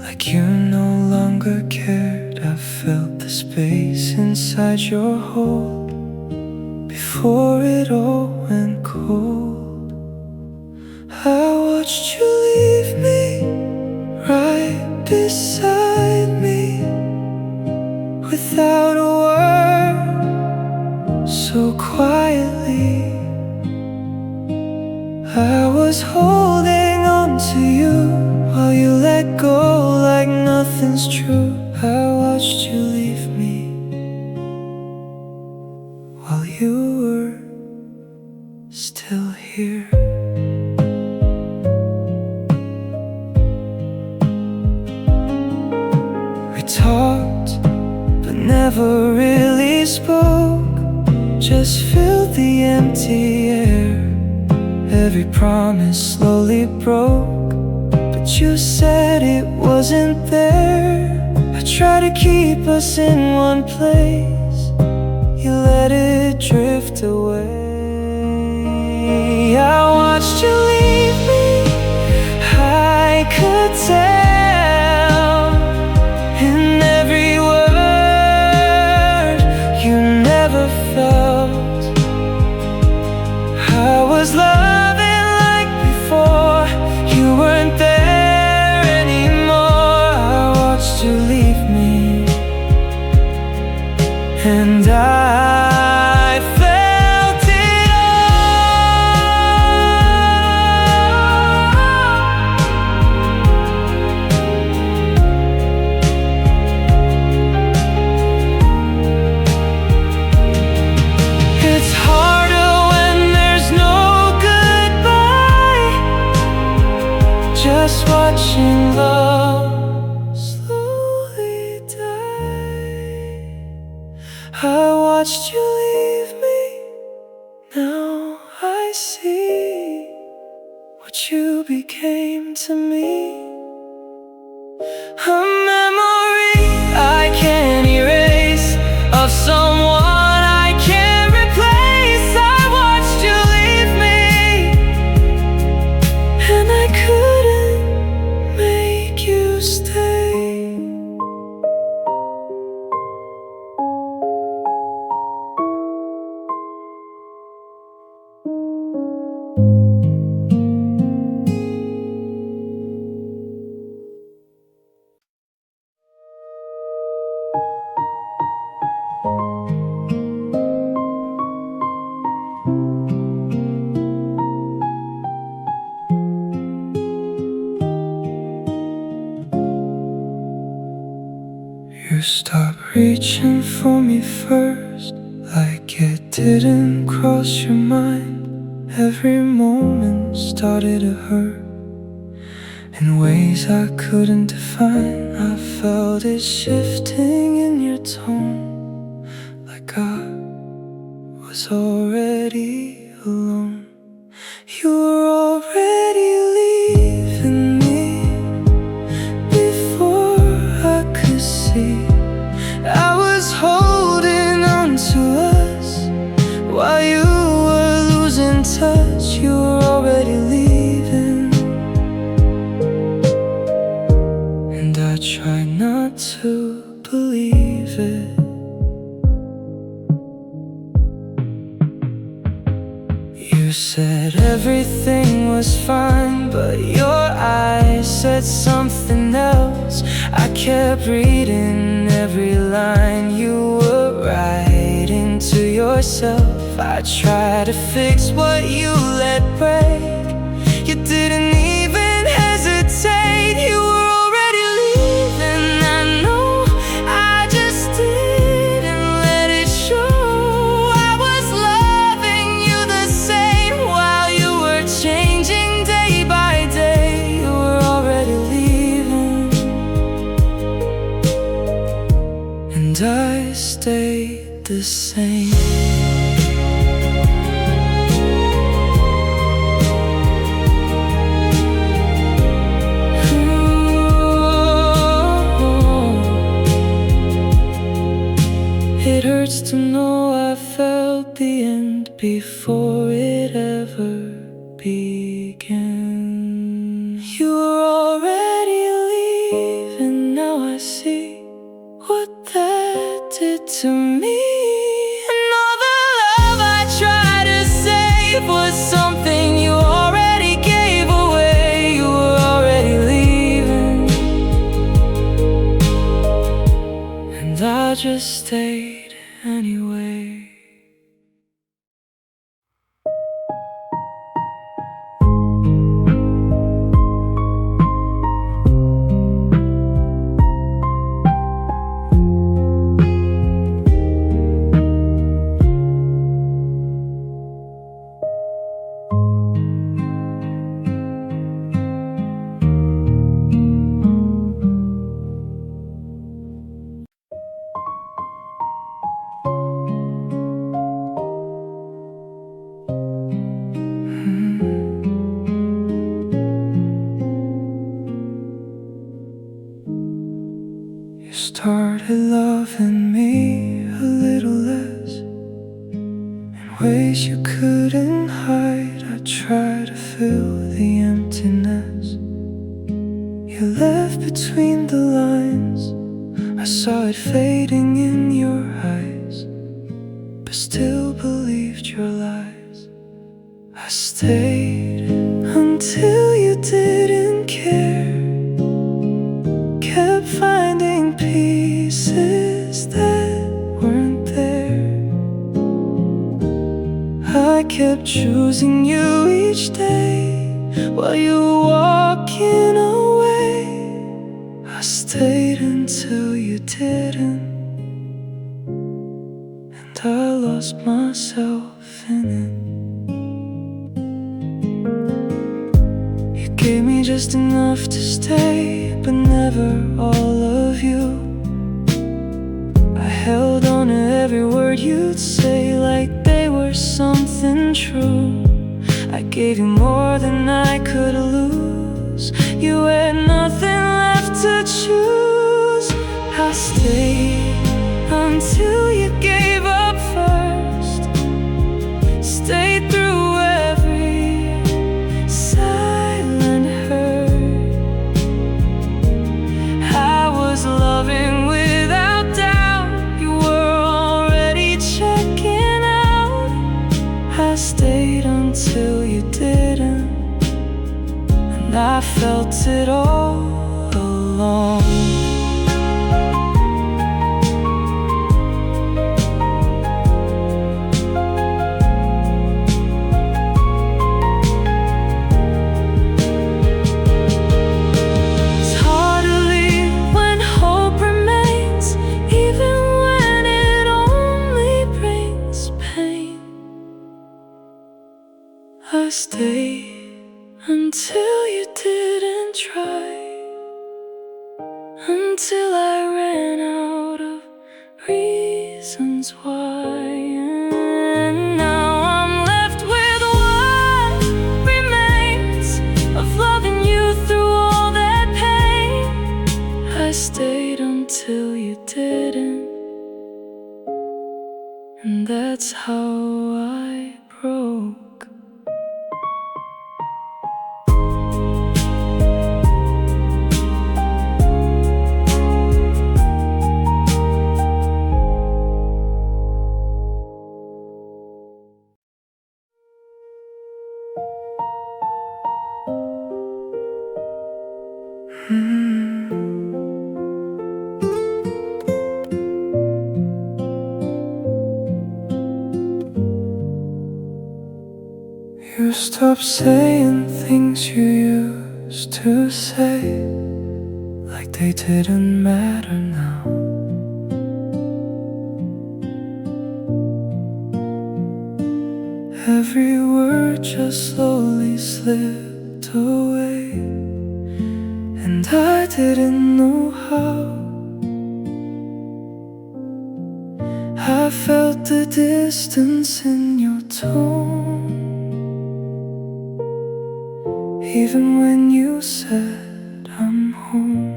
like you no longer cared. I felt the space inside your hold before it all went cold. I watched you leave me right beside me, without a word, so quietly. I was holding on to you while you let go like nothing's true. I watched you leave me while you were still here. We talked, but never really spoke, just filled the empty air. Every promise slowly broke, but you said it wasn't there. I tried to keep us in one place, you let it drift away. I watched you leave me, I could tell in every word you never felt. I was loving like before, you weren't there anymore. I watched you leave me, and I felt it all. It's harder when there's no goodbye, just watching love slowly die. I watched you leave me, now I see what you became to me. A memory I can't erase, of someone I can't replace. I watched you leave me, and I couldn't make you stay. You stopped reaching for me first, like it didn't cross your mind. Every moment started to hurt in ways I couldn't define. I felt it shifting in your tone, like I was already alone. You were already leaving me before I could see. I was holding on to us while you were losing touch. You were already leaving, and I tried not to believe it. You said everything was fine, but your eyes said something else. I kept reading every line you were writing to yourself. I tried to fix what you let break. You didn't even hesitate. You were already leaving, I know. I just didn't let it show. I was loving you the same while you were changing day by day. You were already leaving, and I stayed the same. It hurt hurts to know I felt the end before it ever began. You were already leaving, now I see what that did to me. And all the love I tried to save was something you already gave away. You were already leaving, and I just stayed anyway. You started loving me a little less, in ways you couldn't hide. I tried to fill the emptiness you left between the lines. I saw it fading in your eyes, but still believed your lies. I stayed until you didn't care, kept finding pieces that weren't there. I kept choosing you each day while you were walking away. I stayed until you didn't, and I lost myself in it. You gave me just enough to stay, but never all of you. I held on to every word you'd say like they were something true. I gave you more than I could lose. You had nothing left to choose. I stayed until you gave up first, stayed through every silent hurt. I was loving without doubt, you were already checking out. I stayed until you didn't, and I felt it all along. I stayed until you didn't try, until I ran out of reasons why. And now I'm left with what remains of loving you through all that pain. I stayed until you didn't, and that's how I broke. You stopped saying things you used to say, like they didn't matter now. Every word just slowly slipped away, and I didn't know how. I felt the distance in your tone, even when you said I'm home.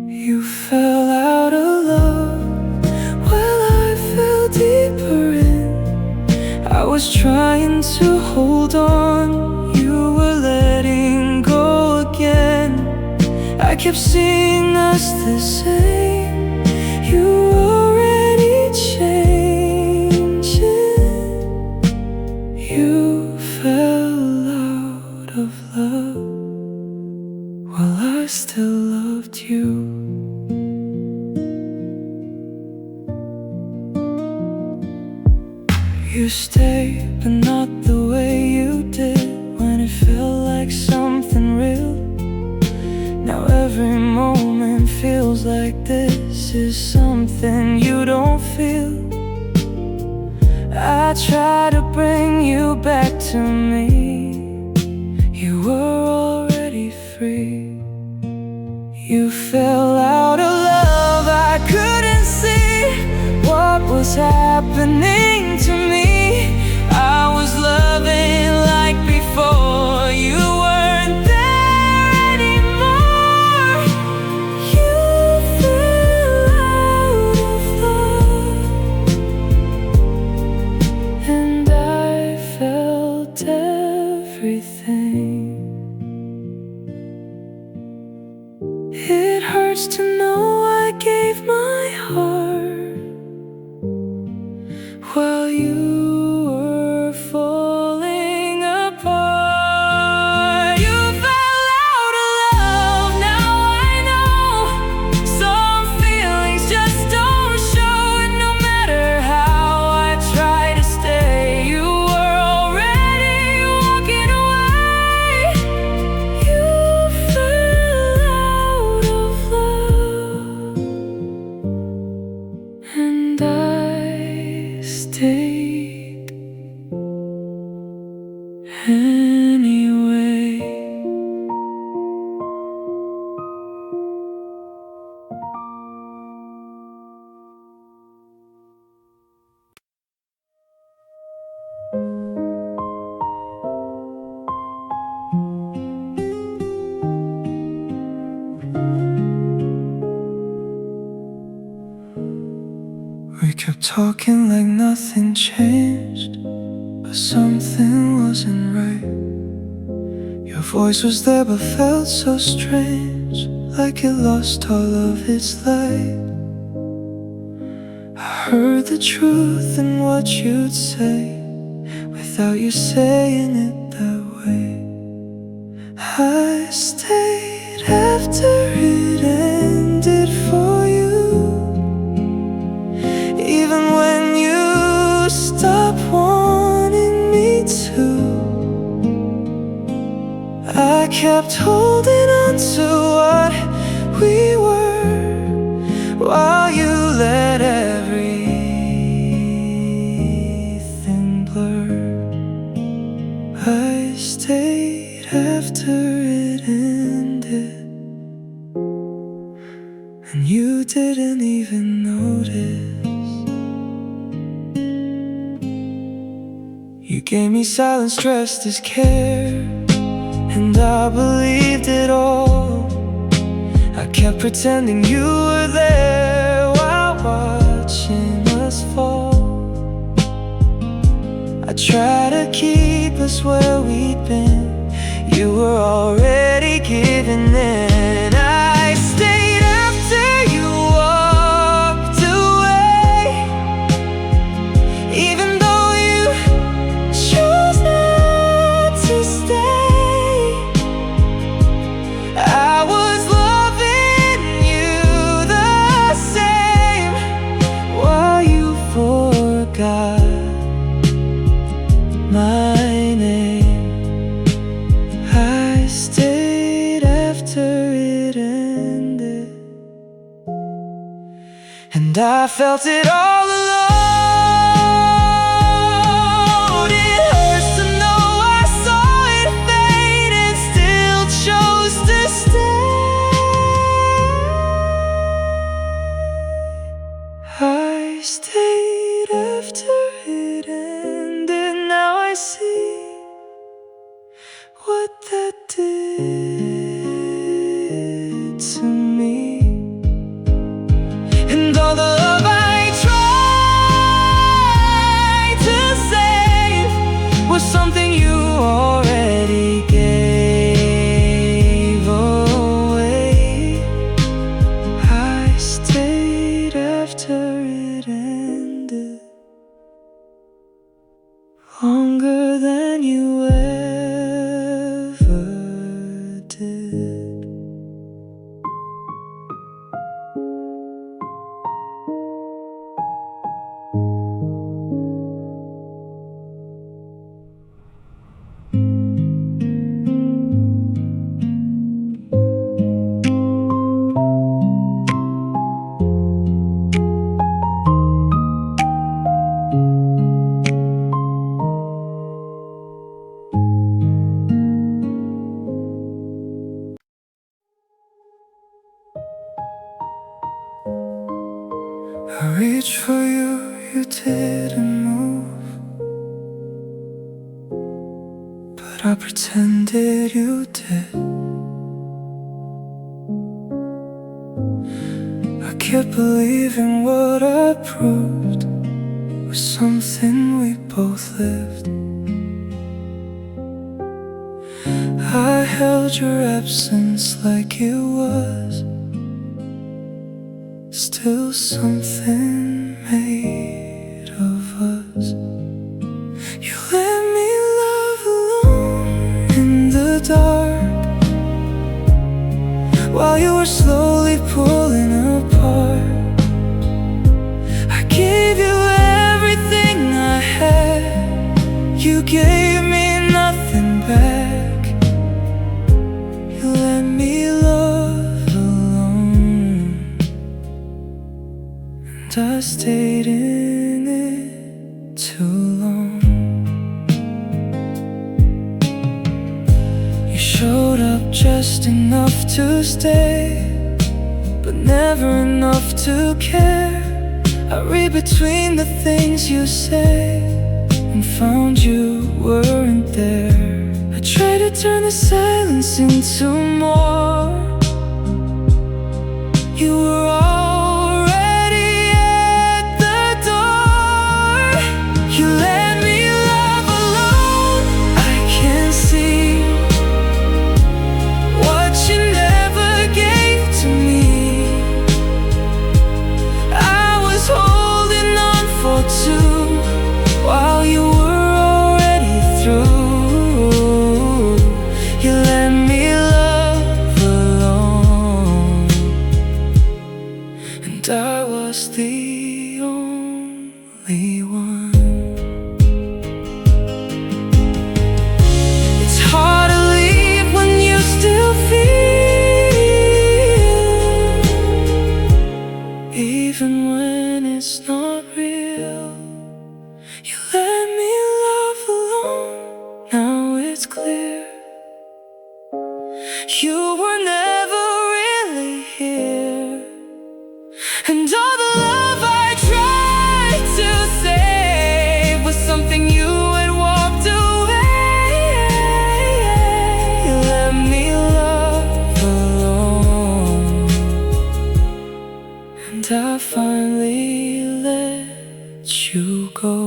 You fell out of love while I was trying to hold on, you were letting go again. I kept seeing us the same, you already changing. You fell out of love while I still loved you. You stayed, but not the way you did when it felt like something real. Now every moment feels like this is something you don't feel. I try to bring you back to me, you were already free. You fell out of love, I couldn't see what was happening to me. I was loving like before, you weren't there anymore. You fell out of love, and I felt everything. It hurts to know I gave my heart while you were falling apart. You fell out of love, now I know. Some feelings just don't show, and no matter how I try to stay, you were already walking away. You fell out of love, and I stayed anyway. We kept talking like nothing changed, but something wasn't right. Your voice was there but felt so strange, like it lost all of its light. I heard the truth in what you'd say, without you saying it that way. I stayed after it ended for you, even when you stopped wanting me to. I kept holding on to what we were, while you let everything blur. I stayed after it ended, and you didn't even notice. You gave me silence dressed as care, and I believed it all. I kept pretending you were there while watching us fall. I tried to keep us where we'd been, you were already giving in. I stayed after you walked away, even though you chose not to stay. I was loving you the same, while you forgot my name. I stayed after it ended, and I felt it all alone. It hurts to know I saw it fade and still chose to stay. I stayed after it ended, now I see what that did to me. And all the love I tried to save I reached for you, you didn't move, but I pretended you did. I kept believing what I proved was something we both lived. I held your absence like it was still something made of us. You let me love alone in the dark, while you were slowly pulling apart. I gave you everything I had, you gave me nothing back. You let me love alone, and I stayed in it too long. You showed up just enough to stay, but never enough to care. I read between the things you say and found you weren't there. I tried to turn the silence into more. You were already at the door. You let me love alone. I can see what you never gave to me. I was holding on for two while you were already through. You let me love alone, and I was the only one. It's hard to leave when you still feel, even when it's not real. You let me love alone, now it's clear. You were never really here, and all the love I tried to save was something you had walked away. You let me love alone, and I finally let you go.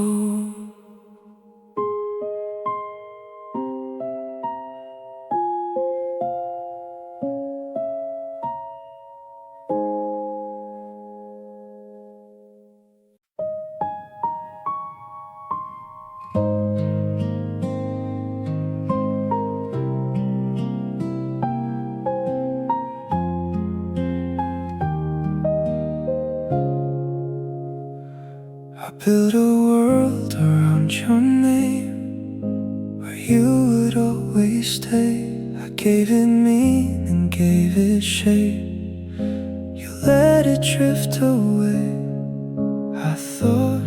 I built a world around your name, where you would always stay. I gave it meaning, gave it shape. You let it drift away. I thought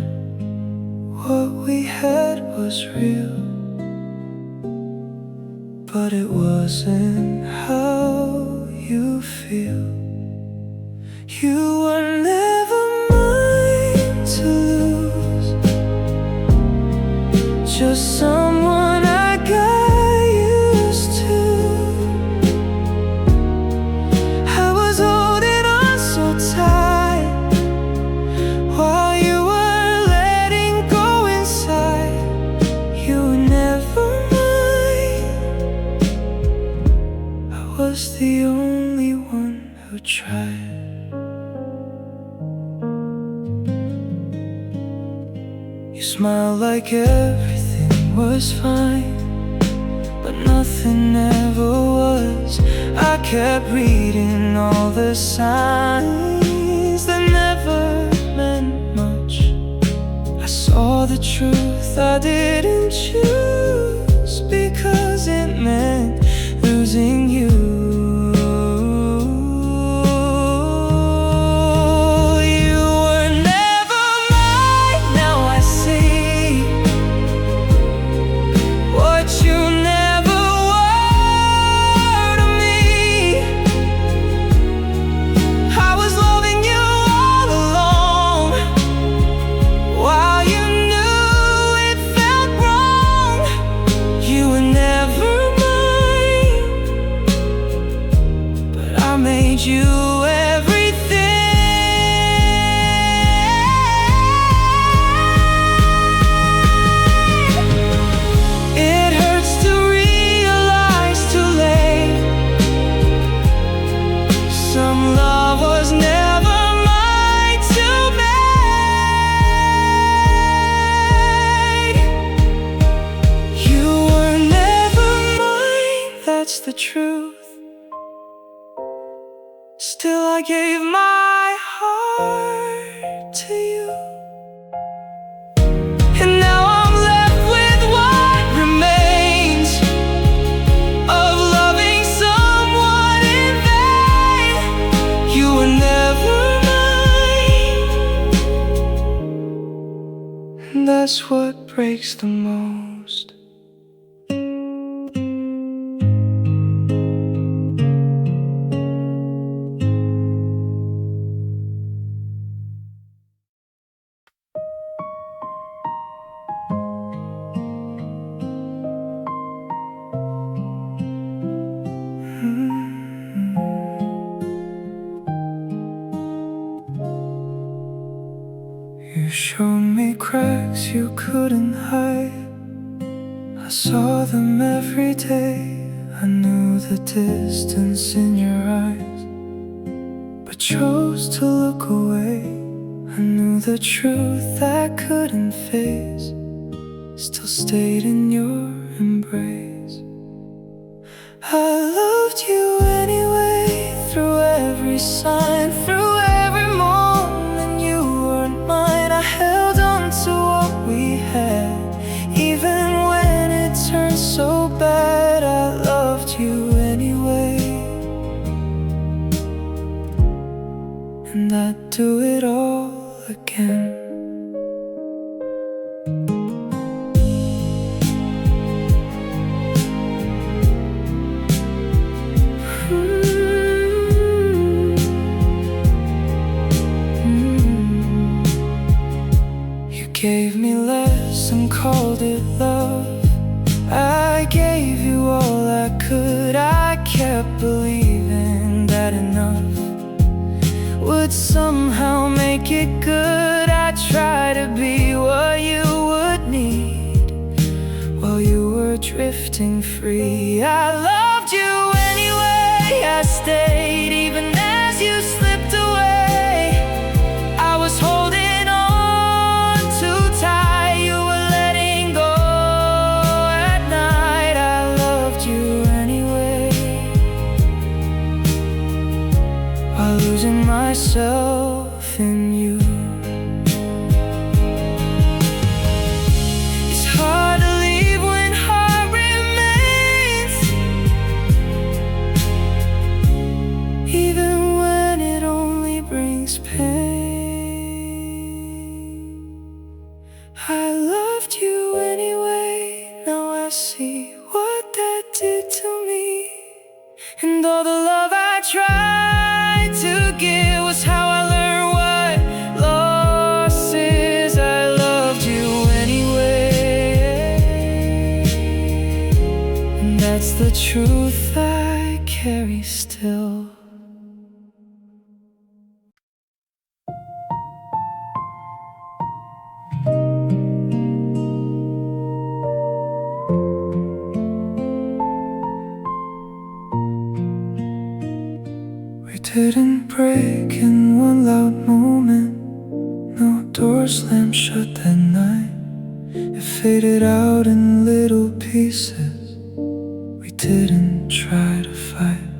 what we had was real, but it wasn't how you feel. You were never mine to lose, just someone I got used to. I was holding on so tight while you were letting go inside. You were never mine. I was the only one who tried. You smiled like everything was fine, but nothing ever was. I kept reading all the signs that never meant much. I saw the truth I didn't choose, because it meant losing you. I was loving you all along, I gave my heart to you, and now I'm left with what remains of loving someone in vain. You were never mine, and that's what breaks the most. You showed me cracks you couldn't hide. I saw them every day. I knew the distance in your eyes, but chose to look away. I knew the truth I couldn't face still stayed in your embrace. I loved you anyway, through every sign, through every moment you weren't mine. I held on to what we had, even when it turned so bad. I loved you anyway, and I'd do it all again. Gave me less and called it love. I gave you all I could. I kept believing that enough would somehow make it good. I tried to be what you would need while you were drifting free. I loved you anyway. I stayed even as you slipped away. I was holding myself in you. It's hard to leave when heart remains, even when it only brings pain. I loved you anyway, now I see what that did to me, and all the love I tried to give was how I learned what loss is. I loved you anyway, and that's the truth I carry still. Didn't break in one loud moment. No door slammed shut that night. It faded out in little pieces. We didn't try to fight.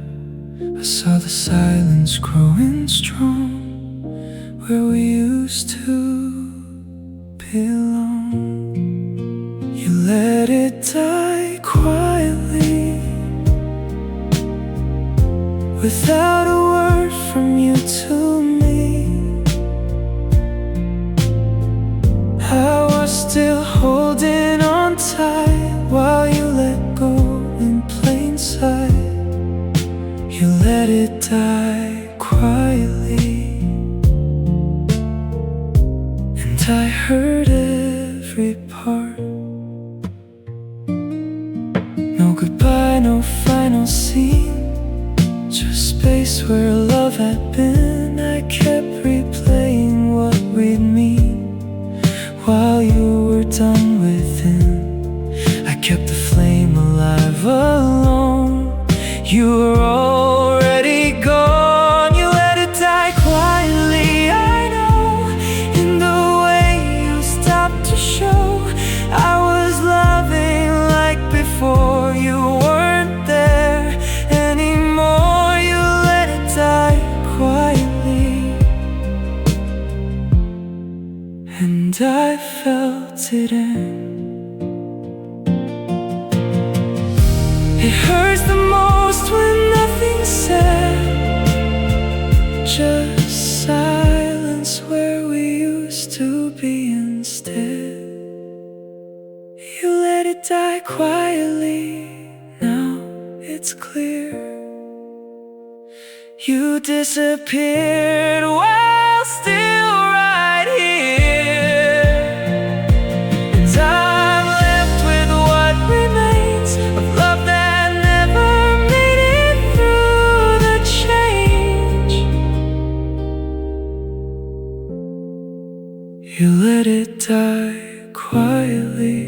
I saw the silence growing strong where we used to belong. You let it die quietly, without a word from you to me. I was still holding on tight while you let go in plain sight. You let it die quietly, and I heard every part. No goodbye, no final scene, just space where love had been. I kept replaying what we'd mean while you were done within. I kept the flame alive alone. You were already gone. You let it die quietly, I know, in the way you stopped to show and I felt it in. It hurts the most when nothing's said, just silence where we used to be instead. You let it die quietly, now it's clear. You disappeared while still right here, and I'm left with what remains of love that never made it through the change. You let it die quietly,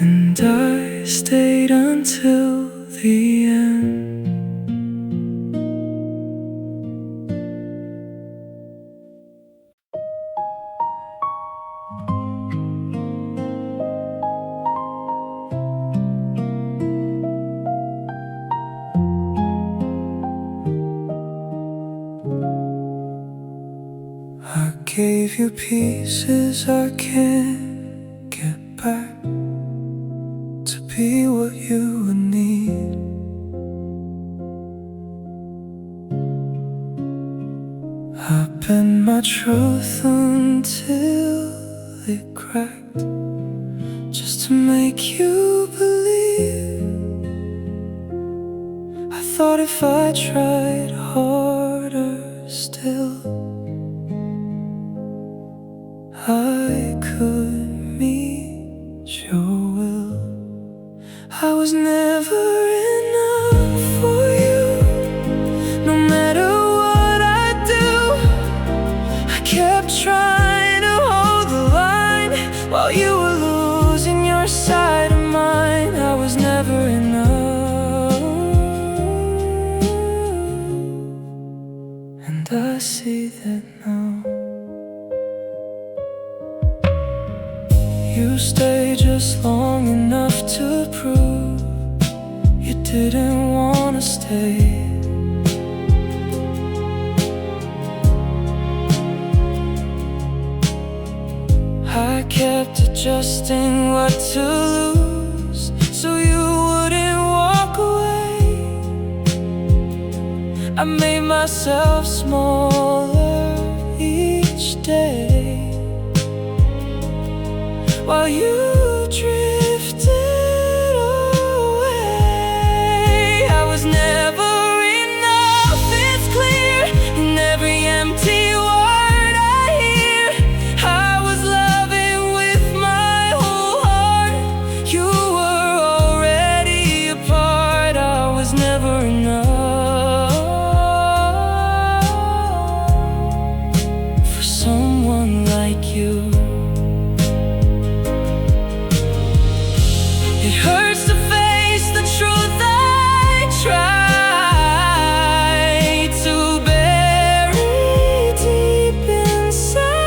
and I stayed until the end. I gave you pieces I can't get back, to be what you would need. I bent my truth until it cracked, just to make you believe. I thought if I tried harder still, I could meet your will. I was never enough for you, no matter what I do. I kept trying to hold the line while you were losing your side of mine. I was never enough, and I see that now. You stayed just long enough to prove you didn't want to stay. I kept adjusting what to lose, so you wouldn't walk away. I made myself smaller each day, while you drifted away. I was never enough, it's clear, in every empty word I hear. I was loving with my whole heart. You were already apart. I was never enough for someone like you. It hurts to face the truth I try to bury deep inside.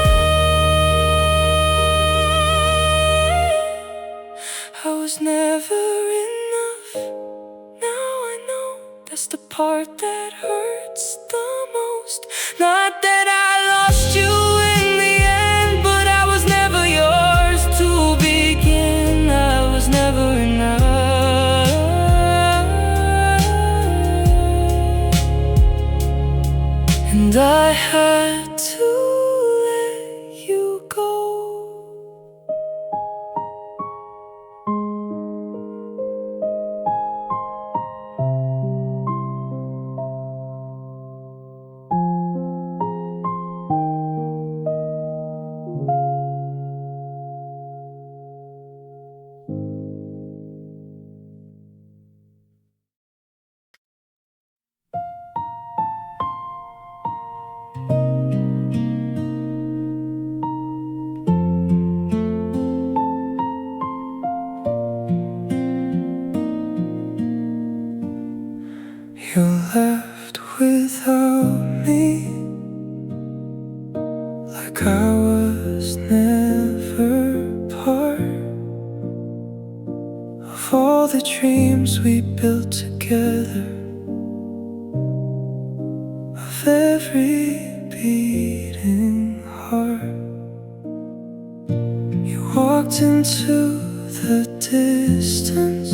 I was never enough, now I know. That's the part that hurts the most. Not that I lost you in the end, but I was never yours to begin. I was never enough, and I had to let you go. You left without me, like I was never part of all the dreams we built together, of every beating heart. into the distance,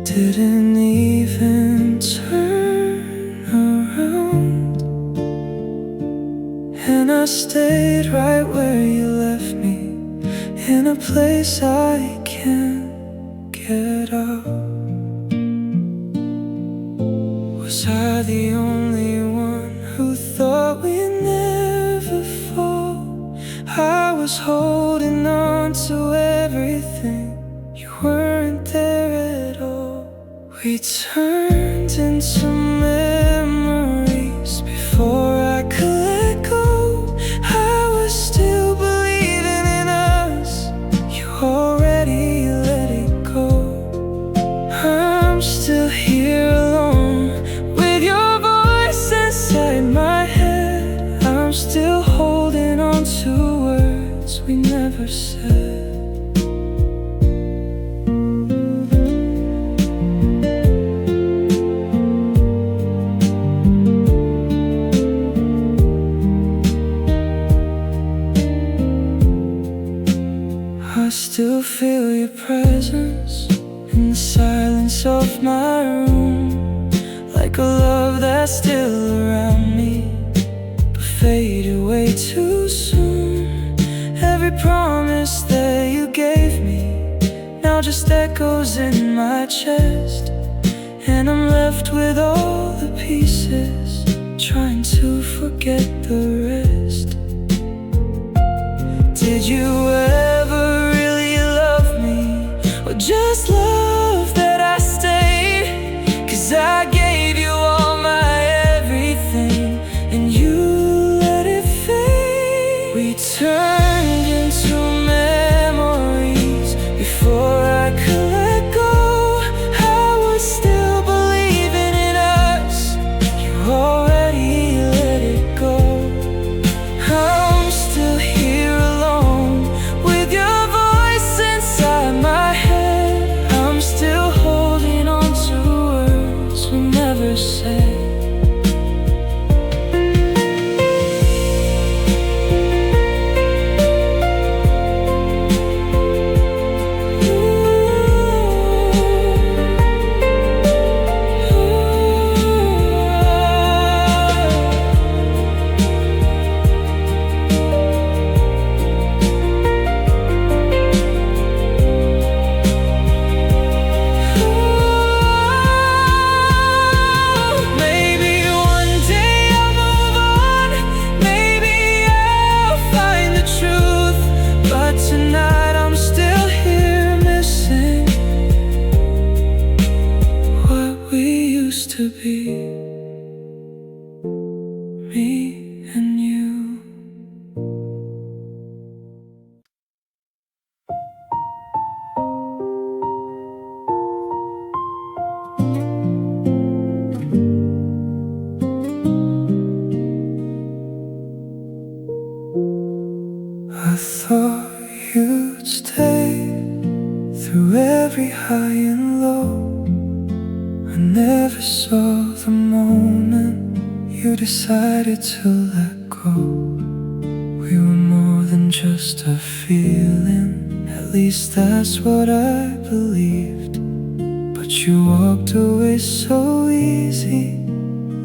didn't even turn around, and I stayed right where you left me, in a place I can't get out. Was I the only one who thought we'd never fall? I was holding on to everything, you weren't there at all. We turned into memories before I could let go. I was still believing in us, you already let it go. I'm still here alone with your voice inside my head. I'm still holding on to words we never said. I still feel your presence in the silence of my room, like a love that's still around me, but faded way too soon. Every promise that you gave me now just echoes in my chest, and I'm left with all the pieces, trying to forget the rest. Did you ever really love me, or just love that I stayed? 'Cause I gave you all my everything, and you let it fade. We turned into memories before I could let go. I was still believing in us, you already let it go. I'm still here alone with your voice inside my head. I'm still holding on to words we never said. To be me and you. I thought you'd stay through every high and low. I never saw the moment you decided to let go. We were more than just a feeling, at least that's what I believed. But you walked away so easy,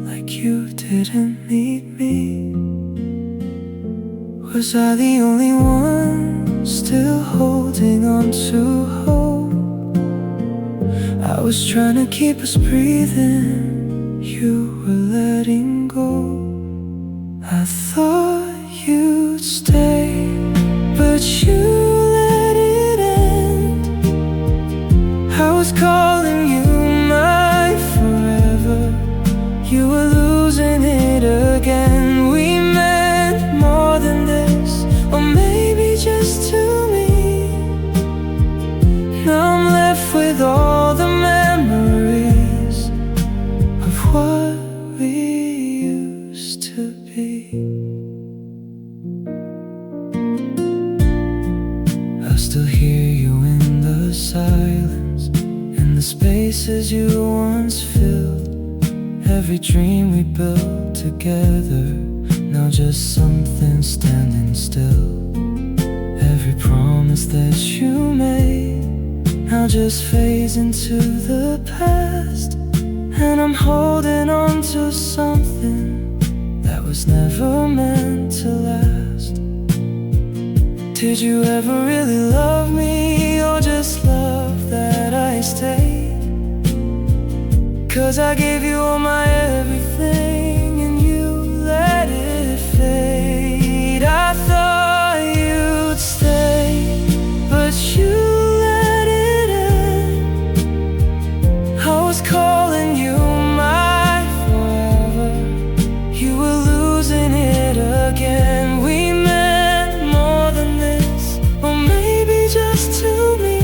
like you didn't need me. Was I the only one still holding on to hope? I was trying to keep us breathing, you were letting go. I thought you'd stay, but you let it end. I was calling you mine forever, you were losing it again. We meant more than this, or maybe just to me. Now I'm left with all the memories of what we used to be. I still hear you in the silence, in the spaces you once filled. Every dream we built together, now just something standing still. Every promise promise that you made now just fades into the past. And I'm holding on to something that was never meant to last. Did you ever really love me, or just love that I stayed? 'Cause I gave you all my everything and you let it fade. I thought you'd stay, but you let it end. I was calling you my forever, you were losing it again. We meant more than this, or maybe just to me.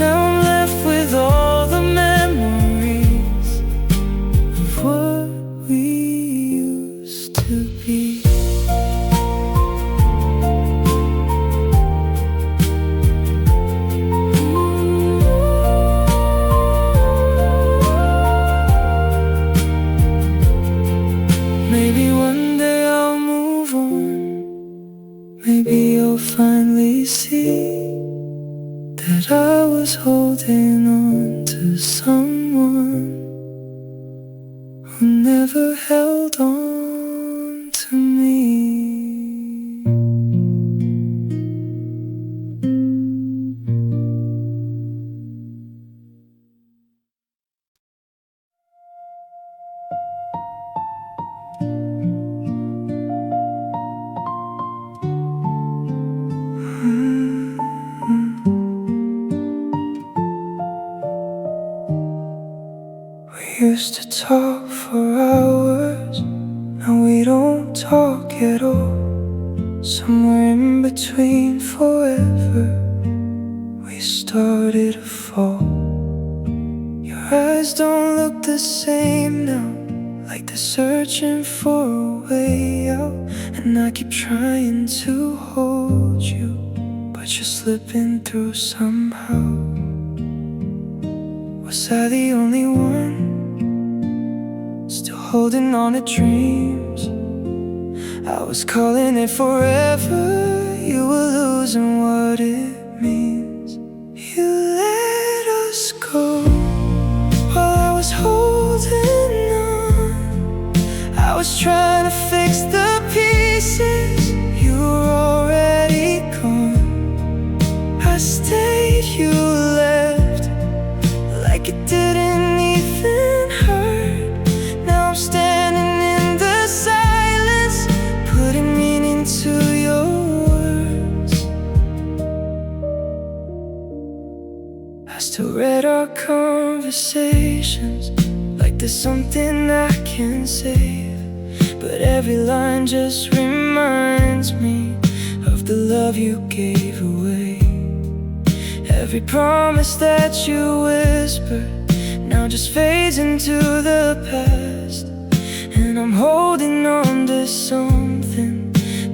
Now I'm left with all the memories of what we used to be. Maybe one day I'll move on. Maybe you'll finally see that I was holding on to someone who never held on to me. We used to talk for hours, now we don't talk at all. Somewhere in between forever, we started to fall. Your eyes don't look the same now, like they're searching for a way out. And I keep trying to hold you, but you're slipping through somehow. Was I the only one still holding on to dreams? I was calling it forever, you were losing what it means. You let us go while I was holding on. I was trying to fix the pieces, you were already gone. I stayed, you left, like it didn't even hurt. Now I'm standing in the silence, putting meaning to your words. I still read our conversations like there's something I can save, but every line just reminds me of the love you gave away. Every promise that you whispered now just fades into the past. And I'm holding on to something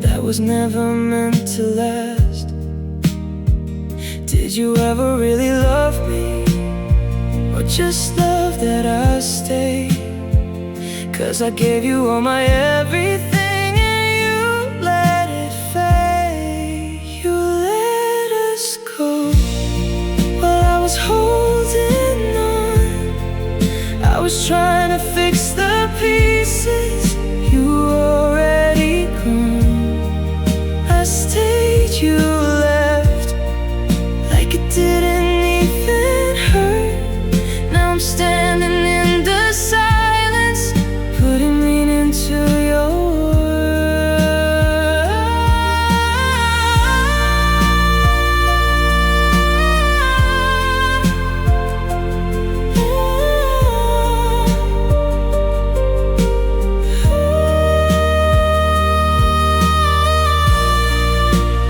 that was never meant to last. Did you ever really love me, or just love that I stayed? 'Cause I gave you all my everything and you let it fade. You let us go while I was holding on. I was trying to fix the pieces, you were already gone. I stayed, you left, like it didn't even hurt. Now I'm standing in the silence, putting meaning to your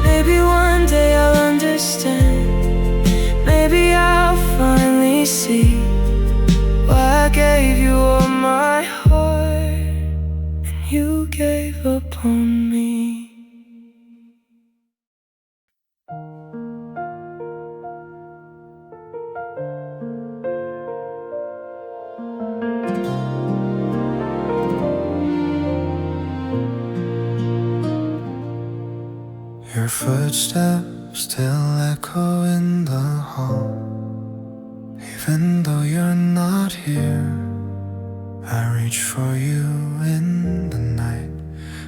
Maybe one day I'll understand. Maybe I'll finally see why I gave you all my heart and you gave up on me. Your footsteps still echo in the hall. Even though you're not here, I reach for you in the night,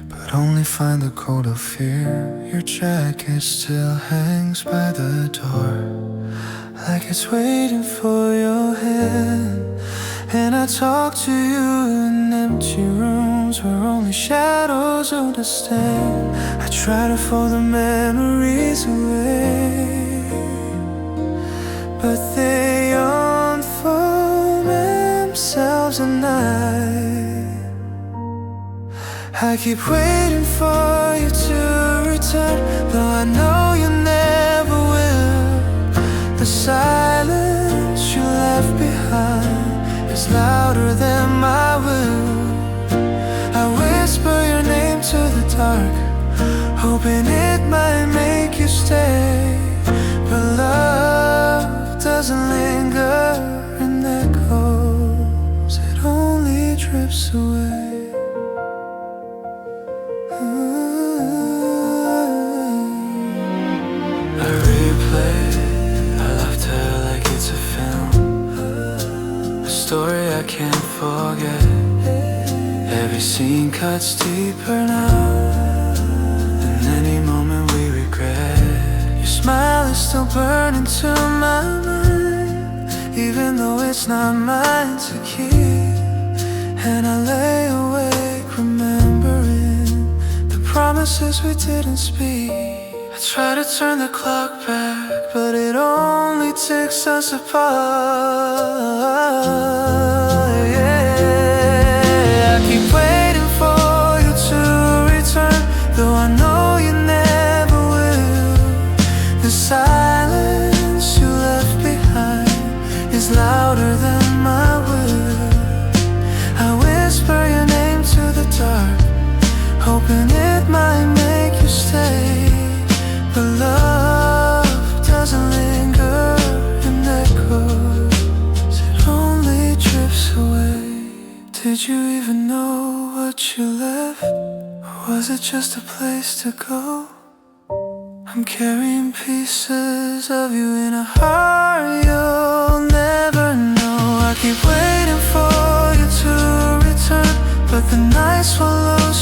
but only find the cold of fear. Your jacket still hangs by the door, like it's waiting for your hand. And I talk to you in empty rooms where only shadows understand. I try to fold the memories away, but they unfold themselves at night. I keep waiting for you to return, though I know you never will. The silence you left behind is louder than my will. I whisper your name to the dark, hoping it might make you stay. But love doesn't linger in echoes, it only drifts away. I replay our laughter like it's a film, a story I can't forget. Every scene cuts deeper now, and any moment we regret. Your smile is still burning to my mind, even though it's not mine to keep. And I lay awake remembering the promises we didn't speak. I try to turn the clock back, but it only takes us apart. Yeah, I keep waiting for you to return, though I know you never will. The silence you left behind is louder than my will. I whisper your name to the dark, hoping it might make you stay. But love doesn't linger in echoes, it only drifts away. Did you even know what you left? Or was it just a place to go? I'm carrying pieces of you in a heart you'll never know. I keep waiting for you to return, but the night swallows